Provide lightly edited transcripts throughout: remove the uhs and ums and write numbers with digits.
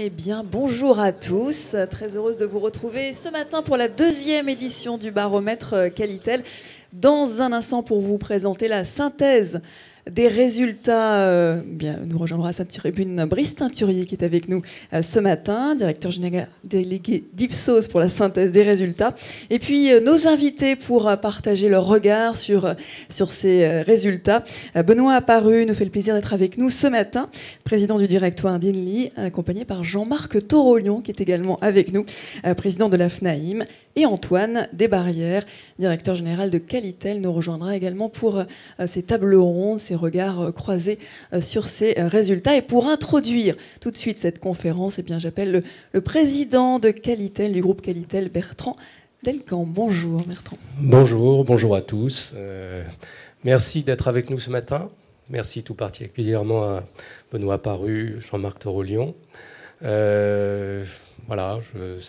Eh bien, bonjour à tous. Très heureuse de vous retrouver ce matin pour la deuxième édition du baromètre Qualitel. Dans un instant, pour vous présenter la synthèse des résultats, nous rejoindra à cette tribune Brice Teinturier qui est avec nous ce matin, directeur général délégué d'Ipsos pour la synthèse des résultats. Et puis nos invités pour partager leur regard sur ces résultats. Benoît Apparu nous fait le plaisir d'être avec nous ce matin, président du directoire d'INLI, accompagné par Jean-Marc Torolion qui est également avec nous, président de la FNAIM, et Antoine Desbarrières, directeur général de Qualitel, nous rejoindra également pour ces tables rondes, ces regards croisés sur ces résultats. Et pour introduire tout de suite cette conférence, j'appelle le président de Qualitel, du groupe Qualitel, Bertrand Delcamp. Bonjour Bertrand. Bonjour à tous. Merci d'être avec nous ce matin. Merci tout particulièrement à Benoît Apparu, Jean-Marc Torolion. C'est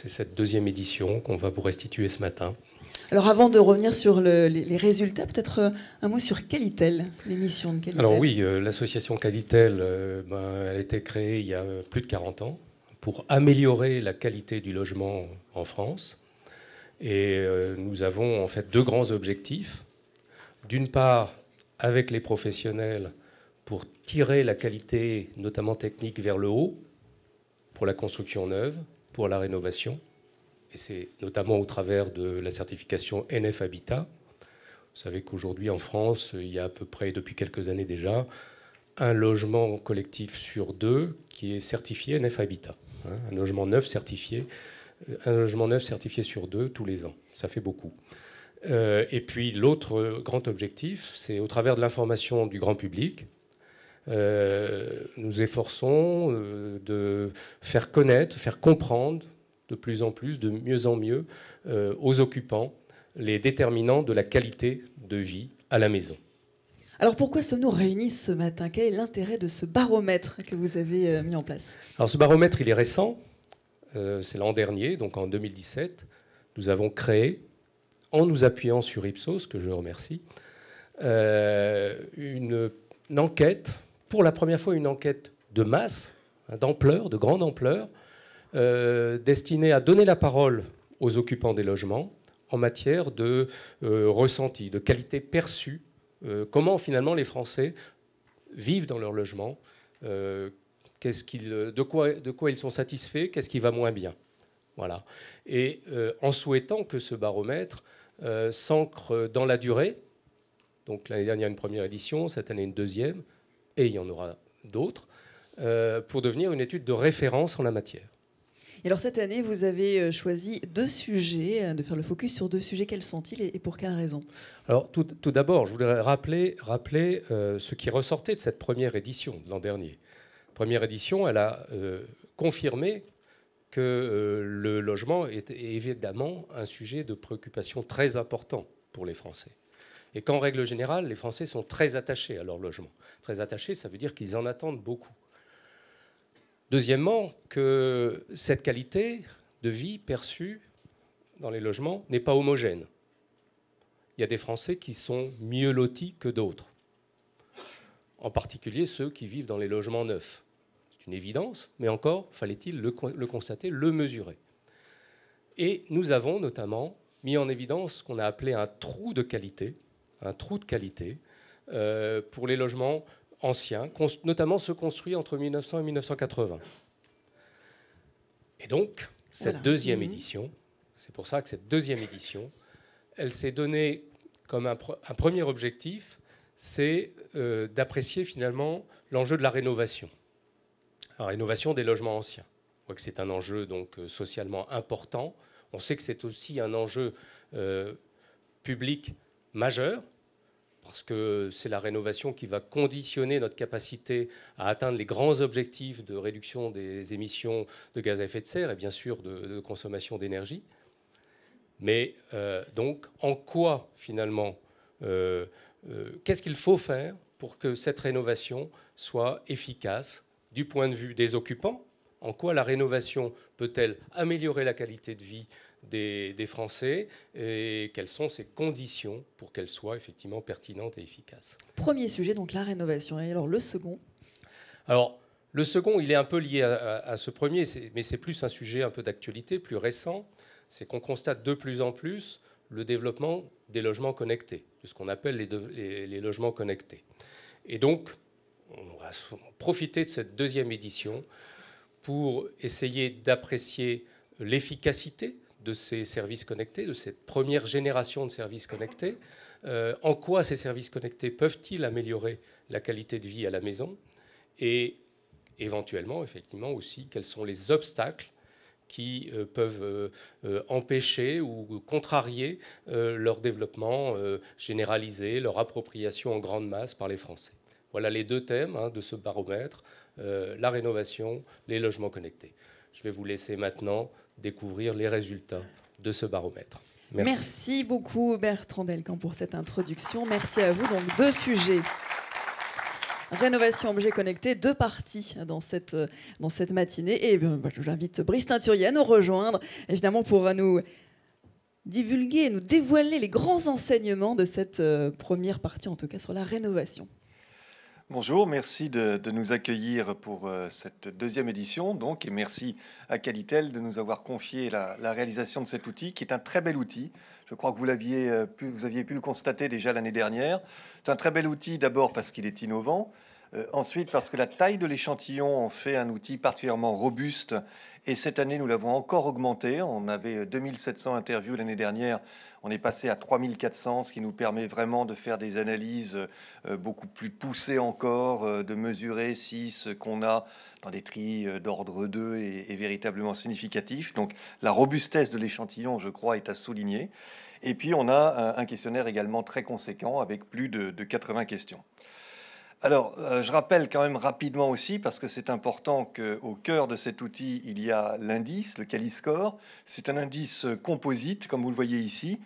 cette deuxième édition qu'on va vous restituer ce matin. Alors avant de revenir sur les résultats, peut-être un mot sur Qualitel, l'émission de Qualitel. Alors oui, l'association Qualitel, elle a été créée il y a plus de 40 ans pour améliorer la qualité du logement en France. Et nous avons en fait deux grands objectifs. D'une part, avec les professionnels, pour tirer la qualité, notamment technique, vers le haut, pour la construction neuve, pour la rénovation. Et c'est notamment au travers de la certification NF Habitat. Vous savez qu'aujourd'hui, en France, il y a à peu près, depuis quelques années déjà, un logement collectif sur deux qui est certifié NF Habitat. Un logement neuf certifié sur deux tous les ans. Ça fait beaucoup. Et puis l'autre grand objectif, c'est au travers de l'information du grand public, nous efforçons de faire connaître, faire comprendre de plus en plus, de mieux en mieux aux occupants les déterminants de la qualité de vie à la maison. Alors pourquoi sommes-nous réunis ce matin? Quel est l'intérêt de ce baromètre que vous avez mis en place? Alors ce baromètre, il est récent. C'est l'an dernier, donc en 2017. Nous avons créé, en nous appuyant sur Ipsos, que je remercie, une enquête, pour la première fois une enquête de masse, d'ampleur, de grande ampleur, destinée à donner la parole aux occupants des logements en matière de ressenti, de qualité perçue, comment finalement les Français vivent dans leur logement, de quoi ils sont satisfaits, qu'est-ce qui va moins bien. Voilà. Et en souhaitant que ce baromètre s'ancre dans la durée, donc l'année dernière une première édition, cette année une deuxième, et il y en aura d'autres, pour devenir une étude de référence en la matière. Et alors cette année, vous avez choisi deux sujets, de faire le focus sur deux sujets. Quels sont-ils et pour quelles raisons? Alors tout d'abord, je voudrais rappeler ce qui ressortait de cette première édition de l'an dernier. Première édition, elle a confirmé que le logement est évidemment un sujet de préoccupation très important pour les Français. Et qu'en règle générale, les Français sont très attachés à leur logement. Très attachés, ça veut dire qu'ils en attendent beaucoup. Deuxièmement, que cette qualité de vie perçue dans les logements n'est pas homogène. Il y a des Français qui sont mieux lotis que d'autres, en particulier ceux qui vivent dans les logements neufs. C'est une évidence, mais encore fallait-il le constater, le mesurer. Et nous avons notamment mis en évidence ce qu'on a appelé un trou de qualité pour les logements anciens, notamment ceux construits entre 1900 et 1980. Et donc, cette deuxième édition, c'est pour ça que cette deuxième édition, elle s'est donnée comme un premier objectif, c'est d'apprécier finalement l'enjeu de la rénovation. La rénovation des logements anciens. On voit que c'est un enjeu donc socialement important. On sait que c'est aussi un enjeu public majeur, parce que c'est la rénovation qui va conditionner notre capacité à atteindre les grands objectifs de réduction des émissions de gaz à effet de serre et bien sûr de consommation d'énergie. Mais donc, en quoi finalement, qu'est-ce qu'il faut faire pour que cette rénovation soit efficace du point de vue des occupants? En quoi la rénovation peut-elle améliorer la qualité de vie des Français et quelles sont ces conditions pour qu'elle soit effectivement pertinente et efficace? Premier sujet, donc la rénovation. Et alors le second? Alors, Le second, il est un peu lié à ce premier, mais c'est plus un sujet un peu d'actualité, plus récent. C'est qu'on constate de plus en plus le développement des logements connectés, de ce qu'on appelle les logements connectés. Et donc, on va profiter de cette deuxième édition pour essayer d'apprécier l'efficacité de ces services connectés, de cette première génération de services connectés. En quoi ces services connectés peuvent-ils améliorer la qualité de vie à la maison? Et éventuellement, effectivement, aussi, quels sont les obstacles qui peuvent empêcher ou contrarier leur développement généralisé, leur appropriation en grande masse par les Français. Voilà les deux thèmes de ce baromètre, la rénovation, les logements connectés. Je vais vous laisser maintenant découvrir les résultats de ce baromètre. Merci beaucoup Bertrand Delcamp pour cette introduction. Merci à vous. Donc 2 sujets. Rénovation objet connecté, 2 parties dans cette matinée. Et j'invite Brice Teinturier à nous rejoindre, évidemment, pour nous divulguer, nous dévoiler les grands enseignements de cette première partie, en tout cas sur la rénovation. Bonjour, merci de nous accueillir pour cette deuxième édition, donc, et merci à Qualitel de nous avoir confié la réalisation de cet outil, qui est un très bel outil. Je crois que vous aviez pu le constater déjà l'année dernière. C'est un très bel outil, d'abord parce qu'il est innovant, ensuite parce que la taille de l'échantillon en fait un outil particulièrement robuste, et cette année, nous l'avons encore augmenté. On avait 2700 interviews l'année dernière. On est passé à 3400, ce qui nous permet vraiment de faire des analyses beaucoup plus poussées encore, de mesurer si ce qu'on a dans des tris d'ordre 2 est véritablement significatif. Donc la robustesse de l'échantillon, je crois, est à souligner. Et puis on a un questionnaire également très conséquent avec plus de 80 questions. Alors, je rappelle quand même rapidement aussi, parce que c'est important qu'au cœur de cet outil, il y a l'indice, le Qualiscore. C'est un indice composite, comme vous le voyez ici,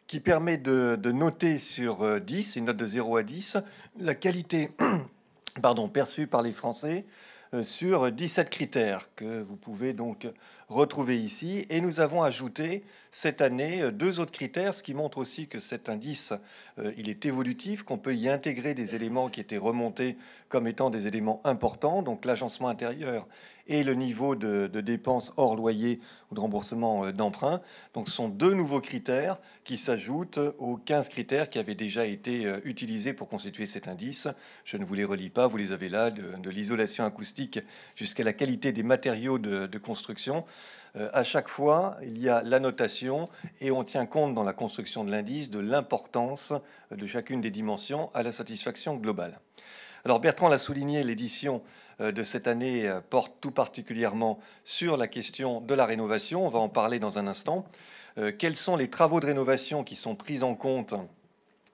qui permet de noter sur 10, une note de 0 à 10, la qualité perçue par les Français sur 17 critères que vous pouvez donc retrouver ici. Et nous avons ajouté cette année 2 autres critères, ce qui montre aussi que cet indice, il est évolutif, qu'on peut y intégrer des éléments qui étaient remontés comme étant des éléments importants, donc l'agencement intérieur et le niveau de dépenses hors loyer ou de remboursement d'emprunt. Donc ce sont 2 nouveaux critères qui s'ajoutent aux 15 critères qui avaient déjà été utilisés pour constituer cet indice. Je ne vous les relis pas, vous les avez là, de l'isolation acoustique jusqu'à la qualité des matériaux de construction. À chaque fois, il y a la notation et on tient compte dans la construction de l'indice de l'importance de chacune des dimensions à la satisfaction globale. Alors Bertrand l'a souligné, l'édition de cette année porte tout particulièrement sur la question de la rénovation. On va en parler dans un instant. Quels sont les travaux de rénovation qui sont pris en compte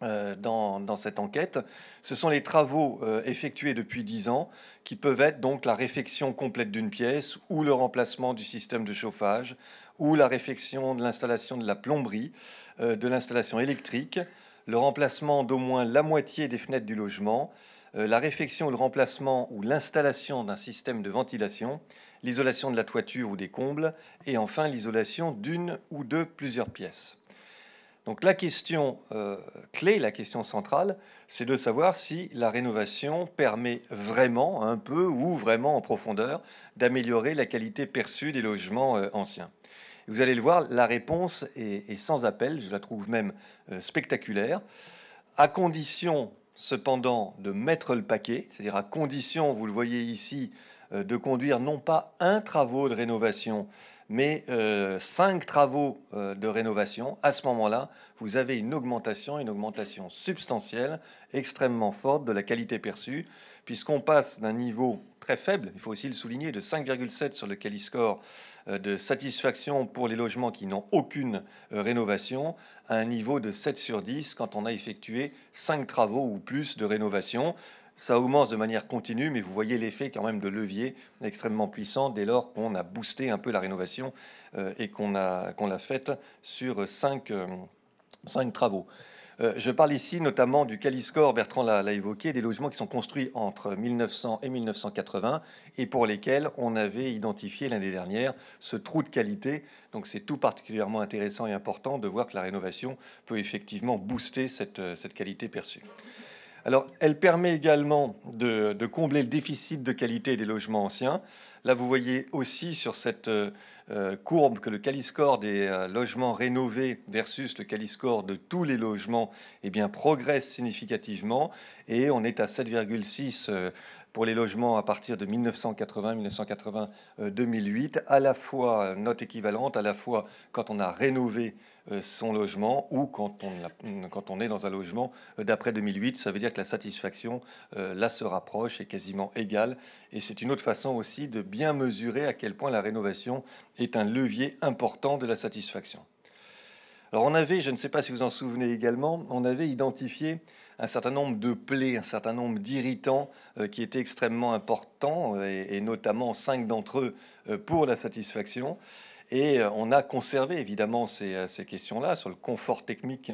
dans cette enquête? Ce sont les travaux effectués depuis 10 ans qui peuvent être donc la réfection complète d'une pièce ou le remplacement du système de chauffage ou la réfection de l'installation de la plomberie, de l'installation électrique, le remplacement d'au moins la moitié des fenêtres du logement, la réfection ou le remplacement ou l'installation d'un système de ventilation, l'isolation de la toiture ou des combles et enfin l'isolation d'une ou de plusieurs pièces. Donc la question clé, la question centrale, c'est de savoir si la rénovation permet vraiment, un peu ou vraiment en profondeur, d'améliorer la qualité perçue des logements anciens. Vous allez le voir, la réponse est sans appel, je la trouve même spectaculaire, à condition cependant de mettre le paquet, c'est-à-dire à condition, vous le voyez ici, de conduire non pas un travaux de rénovation, mais 5 travaux de rénovation. À ce moment-là, vous avez une augmentation substantielle, extrêmement forte de la qualité perçue, puisqu'on passe d'un niveau très faible, il faut aussi le souligner, de 5,7 sur le Qualiscore de satisfaction pour les logements qui n'ont aucune rénovation, à un niveau de 7 sur 10 quand on a effectué 5 travaux ou plus de rénovation. Ça augmente de manière continue, mais vous voyez l'effet quand même de levier extrêmement puissant dès lors qu'on a boosté un peu la rénovation et qu'on l'a faite sur 5 travaux. Je parle ici notamment du Qualiscore, Bertrand l'a évoqué, des logements qui sont construits entre 1900 et 1980 et pour lesquels on avait identifié l'année dernière ce trou de qualité. Donc c'est tout particulièrement intéressant et important de voir que la rénovation peut effectivement booster cette qualité perçue. Alors, elle permet également de combler le déficit de qualité des logements anciens. Là, vous voyez aussi sur cette courbe que le Quali-score des logements rénovés versus le Quali-score de tous les logements eh bien, progresse significativement. Et on est à 7,6 pour les logements à partir de 1980-2008, à la fois note équivalente, à la fois quand on a rénové son logement ou quand on est dans un logement d'après 2008. Ça veut dire que la satisfaction, là, se rapproche, est quasiment égale. Et c'est une autre façon aussi de bien mesurer à quel point la rénovation est un levier important de la satisfaction. Alors on avait, je ne sais pas si vous en souvenez également, on avait identifié un certain nombre de plaies, un certain nombre d'irritants qui étaient extrêmement importants, et notamment 5 d'entre eux pour la satisfaction. Et on a conservé évidemment ces questions-là sur le confort technique,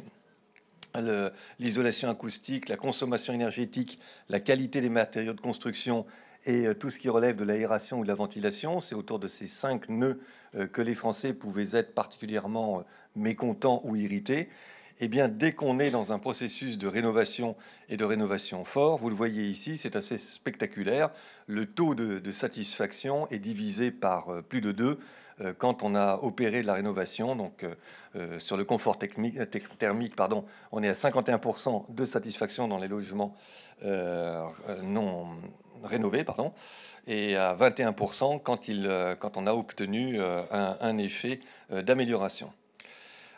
l'isolation acoustique, la consommation énergétique, la qualité des matériaux de construction et tout ce qui relève de l'aération ou de la ventilation. C'est autour de ces 5 nœuds que les Français pouvaient être particulièrement mécontents ou irrités. Eh bien, dès qu'on est dans un processus de rénovation et de rénovation fort, vous le voyez ici, c'est assez spectaculaire. Le taux de satisfaction est divisé par plus de 2 quand on a opéré la rénovation. Donc, sur le confort thermique, pardon, on est à 51% de satisfaction dans les logements non rénovés, pardon, et à 21% quand on a obtenu un effet d'amélioration.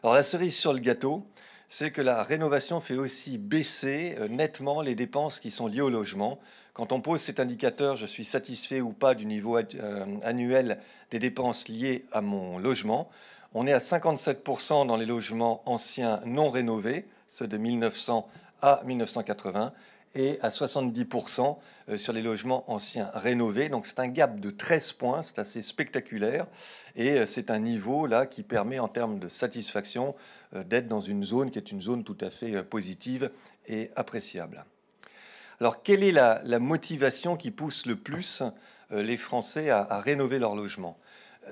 Alors, la cerise sur le gâteau, c'est que la rénovation fait aussi baisser nettement les dépenses qui sont liées au logement. Quand on pose cet indicateur, je suis satisfait ou pas du niveau annuel des dépenses liées à mon logement, on est à 57% dans les logements anciens non rénovés, ceux de 1900 à 1980, et à 70% sur les logements anciens rénovés. Donc c'est un gap de 13 points, c'est assez spectaculaire, et c'est un niveau là qui permet en termes de satisfaction d'être dans une zone qui est une zone tout à fait positive et appréciable. Alors quelle est la motivation qui pousse le plus les Français à rénover leur logement?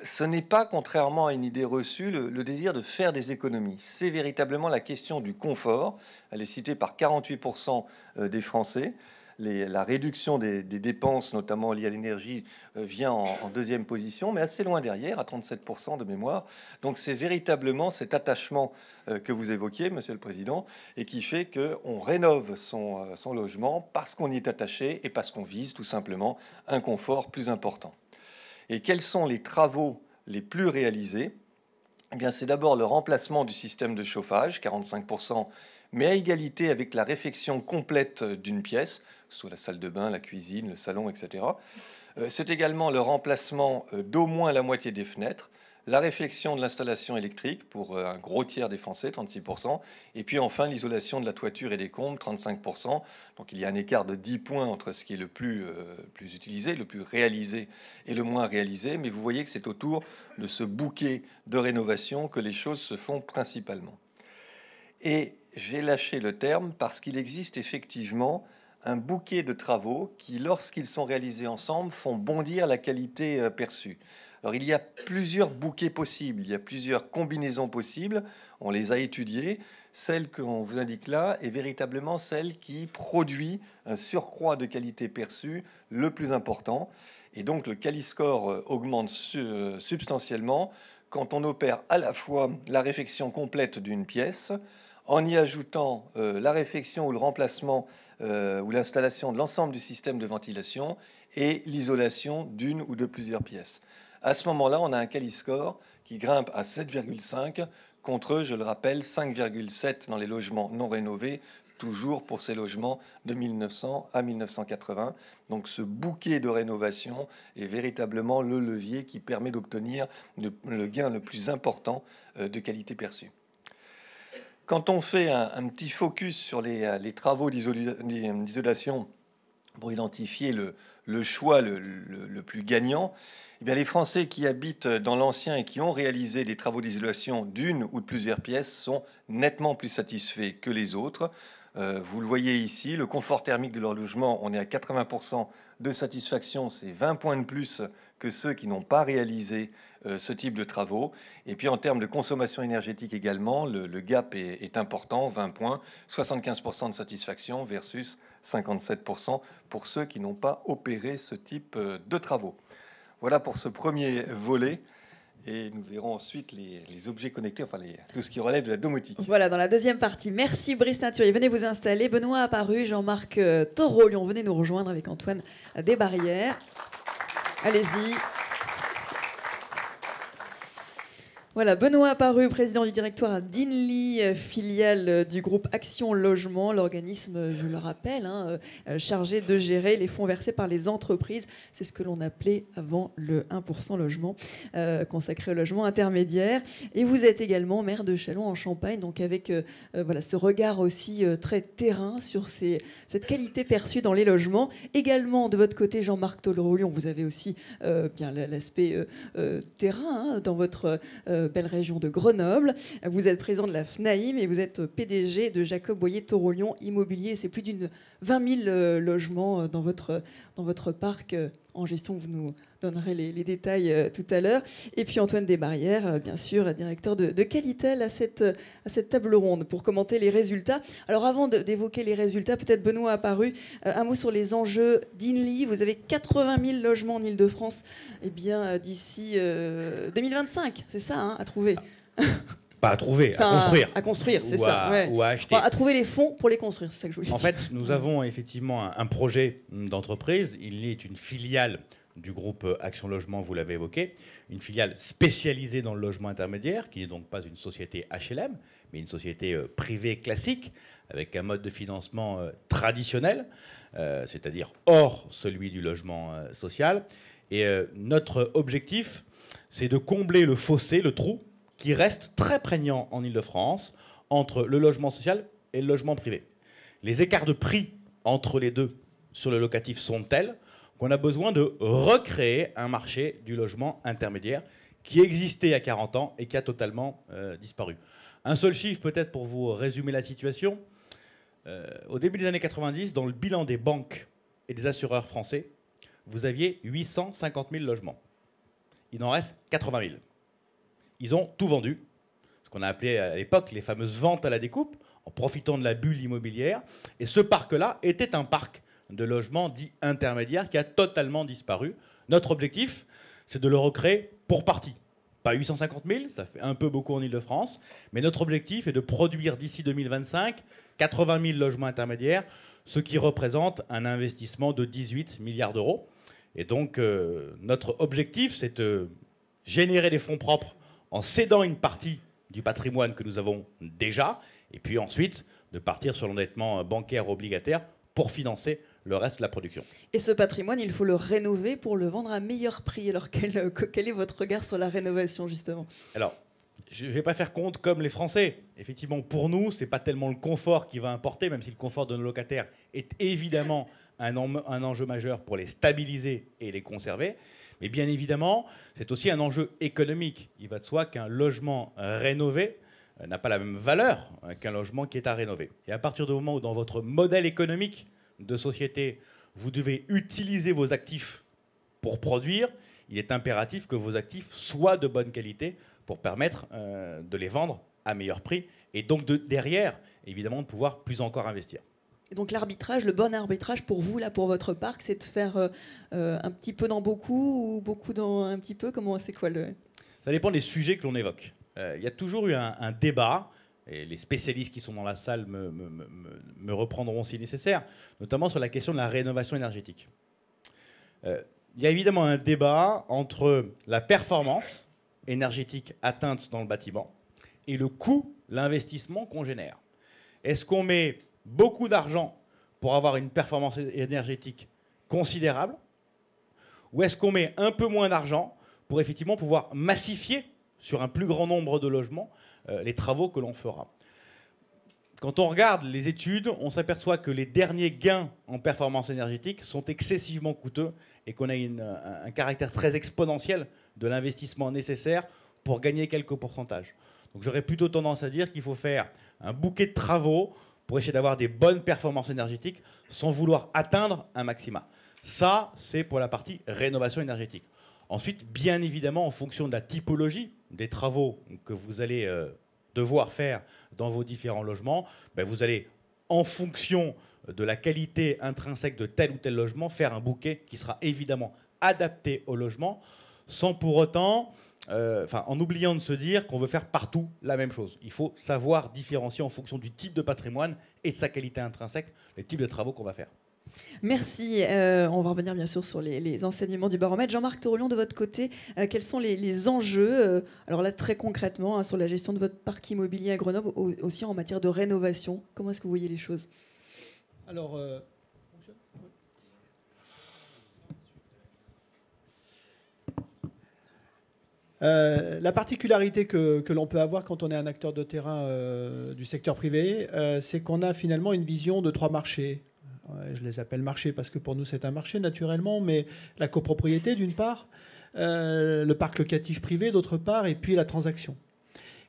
Ce n'est pas, contrairement à une idée reçue, le désir de faire des économies. C'est véritablement la question du confort. Elle est citée par 48% des Français. La réduction des dépenses, notamment liées à l'énergie, vient en deuxième position, mais assez loin derrière, à 37% de mémoire. Donc c'est véritablement cet attachement que vous évoquiez, Monsieur le Président, et qui fait qu'on rénove son logement parce qu'on y est attaché et parce qu'on vise tout simplement un confort plus important. Et quels sont les travaux les plus réalisés? Eh bien, c'est d'abord le remplacement du système de chauffage, 45%, mais à égalité avec la réfection complète d'une pièce, soit la salle de bain, la cuisine, le salon, etc. C'est également le remplacement d'au moins la moitié des fenêtres, la réfection de l'installation électrique pour un gros tiers des Français, 36%, et puis enfin l'isolation de la toiture et des combles, 35%. Donc il y a un écart de 10 points entre ce qui est le plus utilisé, le plus réalisé et le moins réalisé, mais vous voyez que c'est autour de ce bouquet de rénovation que les choses se font principalement. Et j'ai lâché le terme parce qu'il existe effectivement un bouquet de travaux qui, lorsqu'ils sont réalisés ensemble, font bondir la qualité perçue. Alors, il y a plusieurs bouquets possibles, il y a plusieurs combinaisons possibles, on les a étudiées. Celle qu'on vous indique là est véritablement celle qui produit un surcroît de qualité perçue le plus important. Et donc, le Quali-score augmente substantiellement quand on opère à la fois la réfection complète d'une pièce, en y ajoutant la réfection ou le remplacement ou l'installation de l'ensemble du système de ventilation et l'isolation d'une ou de plusieurs pièces. À ce moment-là, on a un Quali-score qui grimpe à 7,5 contre, je le rappelle, 5,7 dans les logements non rénovés, toujours pour ces logements de 1900 à 1980. Donc ce bouquet de rénovation est véritablement le levier qui permet d'obtenir le gain le plus important de qualité perçue. Quand on fait un petit focus sur les travaux d'isolation pour identifier le choix le plus gagnant, eh bien, les Français qui habitent dans l'ancien et qui ont réalisé des travaux d'isolation d'une ou de plusieurs pièces sont nettement plus satisfaits que les autres. Vous le voyez ici, le confort thermique de leur logement, on est à 80% de satisfaction, c'est 20 points de plus que ceux qui n'ont pas réalisé ce type de travaux. Et puis en termes de consommation énergétique également, le gap est important, 20 points, 75% de satisfaction versus 57% pour ceux qui n'ont pas opéré ce type de travaux. Voilà pour ce premier volet. Et nous verrons ensuite les objets connectés, enfin tout ce qui relève de la domotique. Voilà, dans la deuxième partie. Merci Brice Naturier. Venez vous installer. Benoît Apparu, Jean-Marc Torolion, venez nous rejoindre avec Antoine Desbarrières. Allez-y. Voilà, Benoît Apparu, président du directoire d'Inly, filiale du groupe Action Logement, l'organisme, je le rappelle, chargé de gérer les fonds versés par les entreprises. C'est ce que l'on appelait avant le 1% logement, consacré au logement intermédiaire. Et vous êtes également maire de Châlons en Champagne, donc avec voilà, ce regard aussi très terrain sur cette qualité perçue dans les logements. Également, de votre côté, Jean-Marc Torolion, vous avez aussi bien l'aspect terrain dans votre belle région de Grenoble. Vous êtes président de la FNAIM et vous êtes PDG de Jacob Boyer Torolion Immobilier. C'est plus d'une 20 000 logements dans votre parc en gestion. Vous nous donnerez les détails tout à l'heure. Et puis Antoine Desbarrières, bien sûr, directeur de Qualitel à cette table ronde pour commenter les résultats. Alors avant d'évoquer les résultats, peut-être Benoît Apparu, un mot sur les enjeux d'Inly. Vous avez 80 000 logements en Ile-de-France d'ici 2025, c'est ça, à trouver. Pas à trouver, à construire. À construire, c'est ça. Ouais. Ou à acheter. Enfin, à trouver les fonds pour les construire, c'est ça que je voulais dire. En fait, nous avons effectivement un projet d'entreprise. Il est une filiale du groupe Action Logement, vous l'avez évoqué, une filiale spécialisée dans le logement intermédiaire, qui n'est donc pas une société HLM, mais une société privée classique, avec un mode de financement traditionnel, c'est-à-dire hors celui du logement social. Et notre objectif, c'est de combler le fossé, le trou, qui reste très prégnant en Ile-de-France entre le logement social et le logement privé. Les écarts de prix entre les deux sur le locatif sont tels qu'on a besoin de recréer un marché du logement intermédiaire qui existait il y a 40 ans et qui a totalement disparu. Un seul chiffre peut-être pour vous résumer la situation. Au début des années 90, dans le bilan des banques et des assureurs français, vous aviez 850 000 logements. Il en reste 80 000. Ils ont tout vendu, ce qu'on a appelé à l'époque les fameuses ventes à la découpe, en profitant de la bulle immobilière. Et ce parc-là était un parc de logements dits intermédiaires qui a totalement disparu. Notre objectif, c'est de le recréer pour partie. Pas 850 000, ça fait un peu beaucoup en Ile-de-France, mais notre objectif est de produire d'ici 2025 80 000 logements intermédiaires, ce qui représente un investissement de 18 milliards d'euros. Et donc, notre objectif, c'est de générer des fonds propres en cédant une partie du patrimoine que nous avons déjà, et puis ensuite de partir sur l'endettement bancaire obligataire pour financer le reste de la production. Et ce patrimoine, il faut le rénover pour le vendre à meilleur prix. Alors quel est votre regard sur la rénovation, justement? Alors, je ne vais pas faire compte comme les Français. Effectivement, pour nous, ce n'est pas tellement le confort qui va importer, même si le confort de nos locataires est évidemment un enjeu majeur pour les stabiliser et les conserver. Mais bien évidemment, c'est aussi un enjeu économique. Il va de soi qu'un logement rénové n'a pas la même valeur qu'un logement qui est à rénover. Et à partir du moment où dans votre modèle économique de société, vous devez utiliser vos actifs pour produire, il est impératif que vos actifs soient de bonne qualité pour permettre de les vendre à meilleur prix et donc derrière, évidemment, de pouvoir plus encore investir. Et donc l'arbitrage, le bon arbitrage pour vous, là, pour votre parc, c'est de faire un petit peu dans beaucoup ou beaucoup dans un petit peu. Comment c'est quoi le... Ça dépend des sujets que l'on évoque. Il y a toujours eu un débat, et les spécialistes qui sont dans la salle me reprendront si nécessaire, notamment sur la question de la rénovation énergétique. Il y a évidemment un débat entre la performance énergétique atteinte dans le bâtiment et le coût, l'investissement qu'on génère. Est-ce qu'on met beaucoup d'argent pour avoir une performance énergétique considérable, ou est-ce qu'on met un peu moins d'argent pour effectivement pouvoir massifier sur un plus grand nombre de logements les travaux que l'on fera? Quand on regarde les études, on s'aperçoit que les derniers gains en performance énergétique sont excessivement coûteux et qu'on a un caractère très exponentiel de l'investissement nécessaire pour gagner quelques pourcentages. Donc j'aurais plutôt tendance à dire qu'il faut faire un bouquet de travaux pour essayer d'avoir des bonnes performances énergétiques sans vouloir atteindre un maximum. Ça, c'est pour la partie rénovation énergétique. Ensuite, bien évidemment, en fonction de la typologie des travaux que vous allez devoir faire dans vos différents logements, ben vous allez, en fonction de la qualité intrinsèque de tel ou tel logement, faire un bouquet qui sera évidemment adapté au logement, sans pour autant, en oubliant de se dire qu'on veut faire partout la même chose. Il faut savoir différencier en fonction du type de patrimoine et de sa qualité intrinsèque les types de travaux qu'on va faire. Merci. On va revenir bien sûr sur les enseignements du baromètre. Jean-Marc Torolion, de votre côté, quels sont les enjeux, alors là très concrètement, sur la gestion de votre parc immobilier à Grenoble, aussi en matière de rénovation? Comment est-ce que vous voyez les choses? Alors, la particularité que l'on peut avoir quand on est un acteur de terrain du secteur privé, c'est qu'on a finalement une vision de 3 marchés. Je les appelle marchés parce que pour nous c'est un marché naturellement, mais la copropriété d'une part, le parc locatif privé d'autre part, et puis la transaction.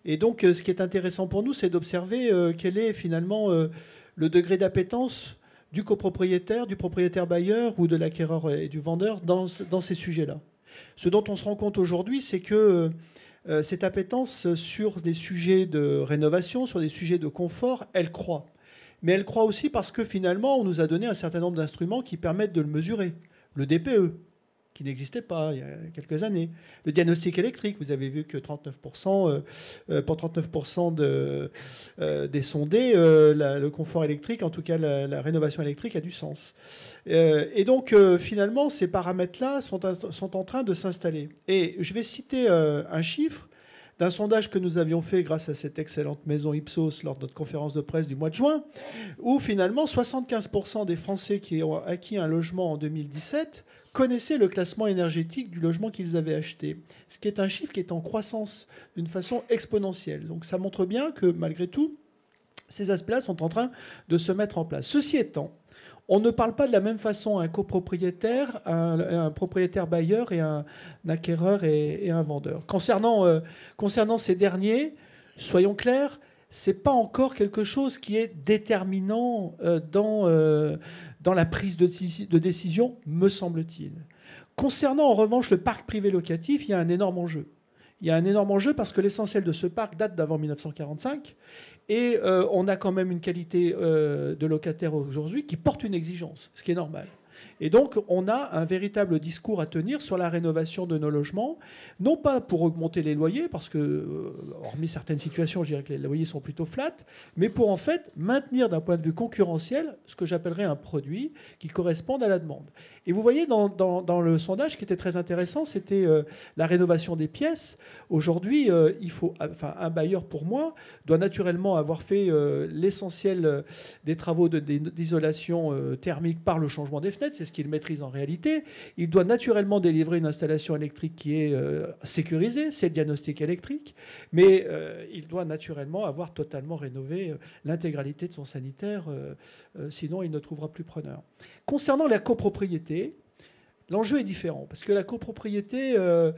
Et donc ce qui est intéressant pour nous, c'est d'observer quel est finalement le degré d'appétence du copropriétaire, du propriétaire bailleur ou de l'acquéreur et du vendeur dans ces sujets-là. Ce dont on se rend compte aujourd'hui, c'est que cette appétence sur des sujets de rénovation, sur des sujets de confort, elle croît. Mais elle croît aussi parce que finalement, on nous a donné un certain nombre d'instruments qui permettent de le mesurer. Le DPE, qui n'existait pas il y a quelques années. Le diagnostic électrique, vous avez vu que 39%, pour 39% des sondés, le confort électrique, en tout cas la rénovation électrique, a du sens. Et donc, finalement, ces paramètres-là sont en train de s'installer. Et je vais citer un chiffre d'un sondage que nous avions fait grâce à cette excellente maison Ipsos lors de notre conférence de presse du mois de juin, où finalement 75% des Français qui ont acquis un logement en 2017 connaissaient le classement énergétique du logement qu'ils avaient acheté, ce qui est un chiffre qui est en croissance d'une façon exponentielle. Donc ça montre bien que malgré tout, ces aspects-là sont en train de se mettre en place. Ceci étant, on ne parle pas de la même façon à un copropriétaire, un propriétaire bailleur et un acquéreur et un vendeur. Concernant ces derniers, soyons clairs, ce n'est pas encore quelque chose qui est déterminant dans la prise de décision, me semble-t-il. Concernant en revanche le parc privé locatif, il y a un énorme enjeu. Il y a un énorme enjeu parce que l'essentiel de ce parc date d'avant 1945. Et on a quand même une qualité de locataire aujourd'hui qui porte une exigence, ce qui est normal. Et donc, on a un véritable discours à tenir sur la rénovation de nos logements, non pas pour augmenter les loyers, parce que, hormis certaines situations, je dirais que les loyers sont plutôt flats, mais pour en fait maintenir d'un point de vue concurrentiel ce que j'appellerais un produit qui corresponde à la demande. Et vous voyez, dans le sondage qui était très intéressant, c'était la rénovation des pièces. Aujourd'hui, un bailleur, pour moi, doit naturellement avoir fait l'essentiel des travaux d'isolation thermique par le changement des fenêtres. C'est ce qu'il maîtrise en réalité. Il doit naturellement délivrer une installation électrique qui est sécurisée. C'est le diagnostic électrique. Mais il doit naturellement avoir totalement rénové l'intégralité de son sanitaire. Sinon, il ne trouvera plus preneur. Concernant la copropriété, l'enjeu est différent, parce que la copropriété, me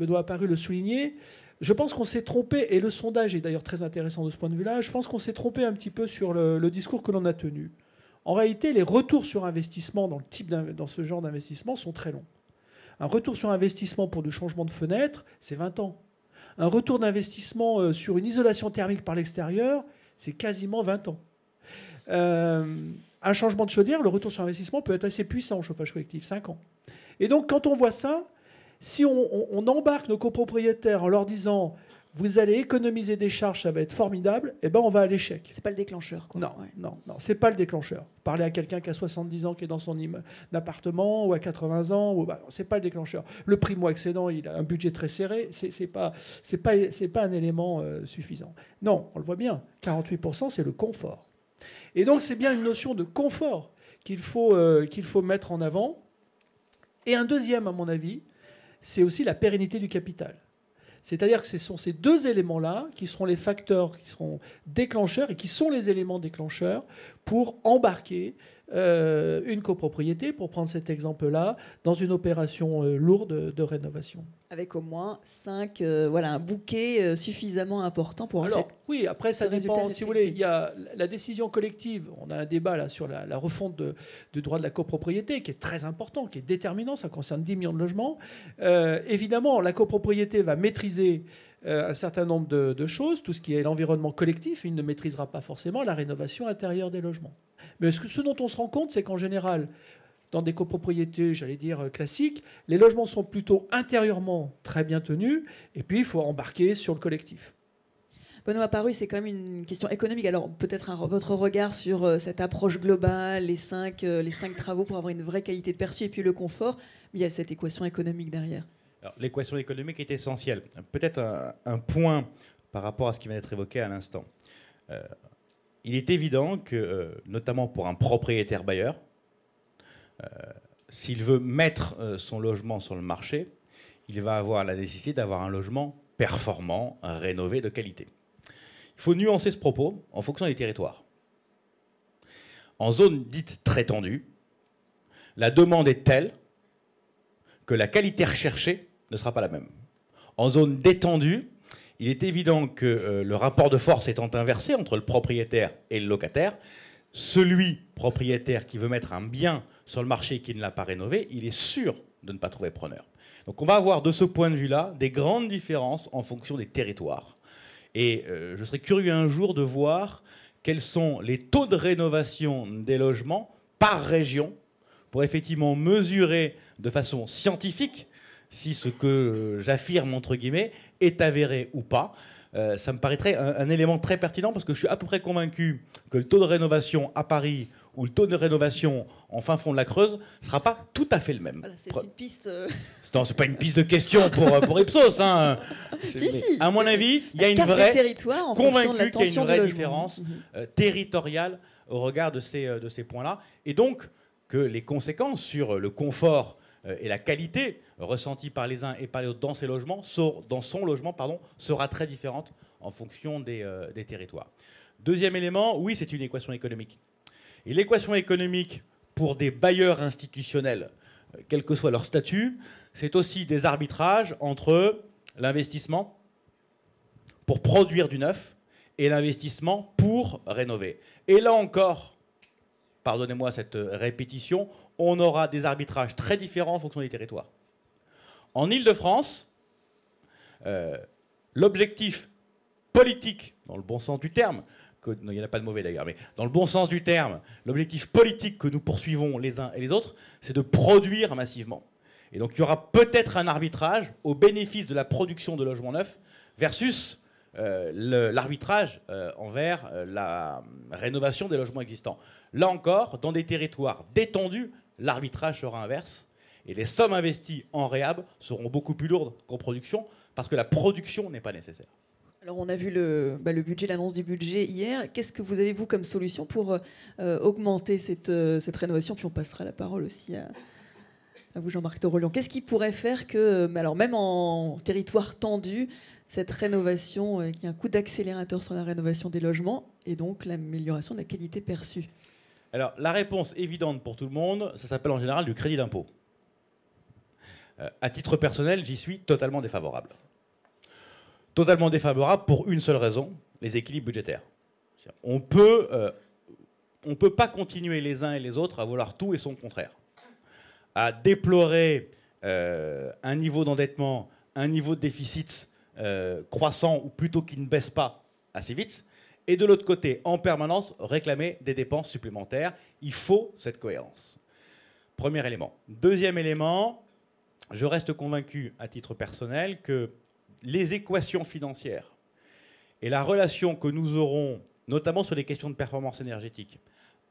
doit apparu le souligner, je pense qu'on s'est trompé, et le sondage est d'ailleurs très intéressant de ce point de vue-là, je pense qu'on s'est trompé un petit peu sur le discours que l'on a tenu. En réalité, les retours sur investissement dans ce genre d'investissement sont très longs. Un retour sur investissement pour du changement de fenêtre, c'est 20 ans. Un retour d'investissement sur une isolation thermique par l'extérieur, c'est quasiment 20 ans. Un changement de chaudière, le retour sur investissement peut être assez puissant au chauffage collectif, 5 ans. Et donc, quand on voit ça, si on embarque nos copropriétaires en leur disant « vous allez économiser des charges, ça va être formidable », eh ben on va à l'échec. C'est pas le déclencheur, quoi. Non, c'est pas le déclencheur. Parler à quelqu'un qui a 70 ans, qui est dans son appartement, ou à 80 ans, c'est pas le déclencheur. Le primo-accédant, il a un budget très serré, c'est pas un élément suffisant. Non, on le voit bien, 48%, c'est le confort. Et donc, c'est bien une notion de confort qu'il faut mettre en avant. Et un deuxième, à mon avis, c'est aussi la pérennité du capital. C'est-à-dire que ce sont ces deux éléments-là qui seront les facteurs qui seront déclencheurs et qui sont les éléments déclencheurs pour embarquer une copropriété, pour prendre cet exemple-là, dans une opération lourde de rénovation. Avec au moins 5, voilà, un bouquet suffisamment important pour Alors, oui, après, ça dépend. Si vous voulez, il y a la décision collective. On a un débat là sur la refonte du droit de la copropriété qui est très important, qui est déterminant. Ça concerne 10 millions de logements. Évidemment, la copropriété va maîtriser un certain nombre de choses. Tout ce qui est l'environnement collectif, il ne maîtrisera pas forcément la rénovation intérieure des logements. Mais ce dont on se rend compte, c'est qu'en général, dans des copropriétés, j'allais dire, classiques, les logements sont plutôt intérieurement très bien tenus, et puis il faut embarquer sur le collectif. Benoît Paru, c'est quand même une question économique. Alors peut-être votre regard sur cette approche globale, les 5 travaux pour avoir une vraie qualité de perçu, et puis le confort, mais il y a cette équation économique derrière. L'équation économique est essentielle. Peut-être un point par rapport à ce qui vient d'être évoqué à l'instant. Il est évident que, notamment pour un propriétaire bailleur, s'il veut mettre son logement sur le marché, il va avoir la nécessité d'avoir un logement performant, rénové, de qualité. Il faut nuancer ce propos en fonction des territoires. En zone dite très tendue, la demande est telle que la qualité recherchée ne sera pas la même. En zone détendue, il est évident que le rapport de force étant inversé entre le propriétaire et le locataire, celui propriétaire qui veut mettre un bien sur le marché et qui ne l'a pas rénové, il est sûr de ne pas trouver preneur. Donc on va avoir de ce point de vue-là des grandes différences en fonction des territoires. Et je serais curieux un jour de voir quels sont les taux de rénovation des logements par région pour effectivement mesurer de façon scientifique si ce que j'affirme, entre guillemets, est avéré ou pas. Ça me paraîtrait un élément très pertinent parce que je suis à peu près convaincu que le taux de rénovation à Paris ou le taux de rénovation en fin fond de la Creuse ne sera pas tout à fait le même. Voilà, c'est une piste... Non, c'est pas une piste de question pour Ipsos. Hein. Si. À mon avis, il y a une vraie... convaincu qu'il y a une vraie différence territoriale au regard de ces points-là. Et donc, que les conséquences sur le confort et la qualité ressentie par les uns et par les autres dans son logement, sera très différente en fonction des territoires. Deuxième élément, oui, c'est une équation économique. Et l'équation économique pour des bailleurs institutionnels, quel que soit leur statut, c'est aussi des arbitrages entre l'investissement pour produire du neuf et l'investissement pour rénover. Et là encore, pardonnez-moi cette répétition, on aura des arbitrages très différents en fonction des territoires. En Île-de-France, l'objectif politique, dans le bon sens du terme, il n'y en a pas de mauvais d'ailleurs, mais dans le bon sens du terme, l'objectif politique que nous poursuivons les uns et les autres, c'est de produire massivement. Et donc il y aura peut-être un arbitrage au bénéfice de la production de logements neufs versus l'arbitrage envers la rénovation des logements existants. Là encore, dans des territoires détendus, l'arbitrage sera inverse et les sommes investies en réhab seront beaucoup plus lourdes qu'en production parce que la production n'est pas nécessaire. Alors on a vu le budget, l'annonce du budget hier. Qu'est-ce que vous avez, vous, comme solution pour augmenter cette rénovation? Puis on passera la parole aussi à vous, Jean-Marc Torolion. Qu'est-ce qui pourrait faire que, alors même en territoire tendu, cette rénovation, qu'il y ait un coup d'accélérateur sur la rénovation des logements et donc l'amélioration de la qualité perçue? Alors la réponse évidente pour tout le monde, ça s'appelle en général du crédit d'impôt. À titre personnel, j'y suis totalement défavorable. Totalement défavorable pour une seule raison, les équilibres budgétaires. On peut pas continuer les uns et les autres à vouloir tout et son contraire. À déplorer un niveau d'endettement, un niveau de déficit croissant ou plutôt qui ne baisse pas assez vite, et de l'autre côté, en permanence, réclamer des dépenses supplémentaires. Il faut cette cohérence. Premier élément. Deuxième élément, je reste convaincu à titre personnel que les équations financières et la relation que nous aurons, notamment sur les questions de performance énergétique,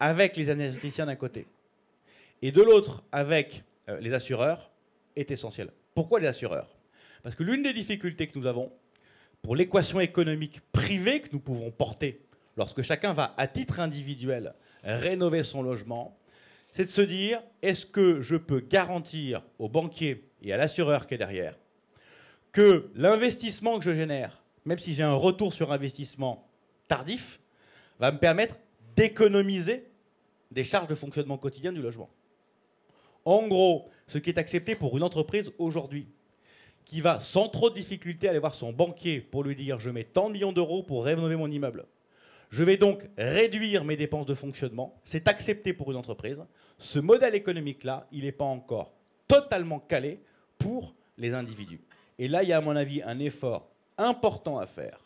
avec les énergéticiens d'un côté et de l'autre avec les assureurs, est essentielle. Pourquoi les assureurs? Parce que l'une des difficultés que nous avons pour l'équation économique privée que nous pouvons porter lorsque chacun va à titre individuel rénover son logement, c'est de se dire, est-ce que je peux garantir au banquier et à l'assureur qui est derrière que l'investissement que je génère, même si j'ai un retour sur investissement tardif, va me permettre d'économiser des charges de fonctionnement quotidien du logement. En gros, ce qui est accepté pour une entreprise aujourd'hui, qui va sans trop de difficulté aller voir son banquier pour lui dire « je mets tant de millions d'euros pour rénover mon immeuble ». Je vais donc réduire mes dépenses de fonctionnement. C'est accepté pour une entreprise. Ce modèle économique-là, il n'est pas encore totalement calé pour les individus. Et là, il y a à mon avis un effort important à faire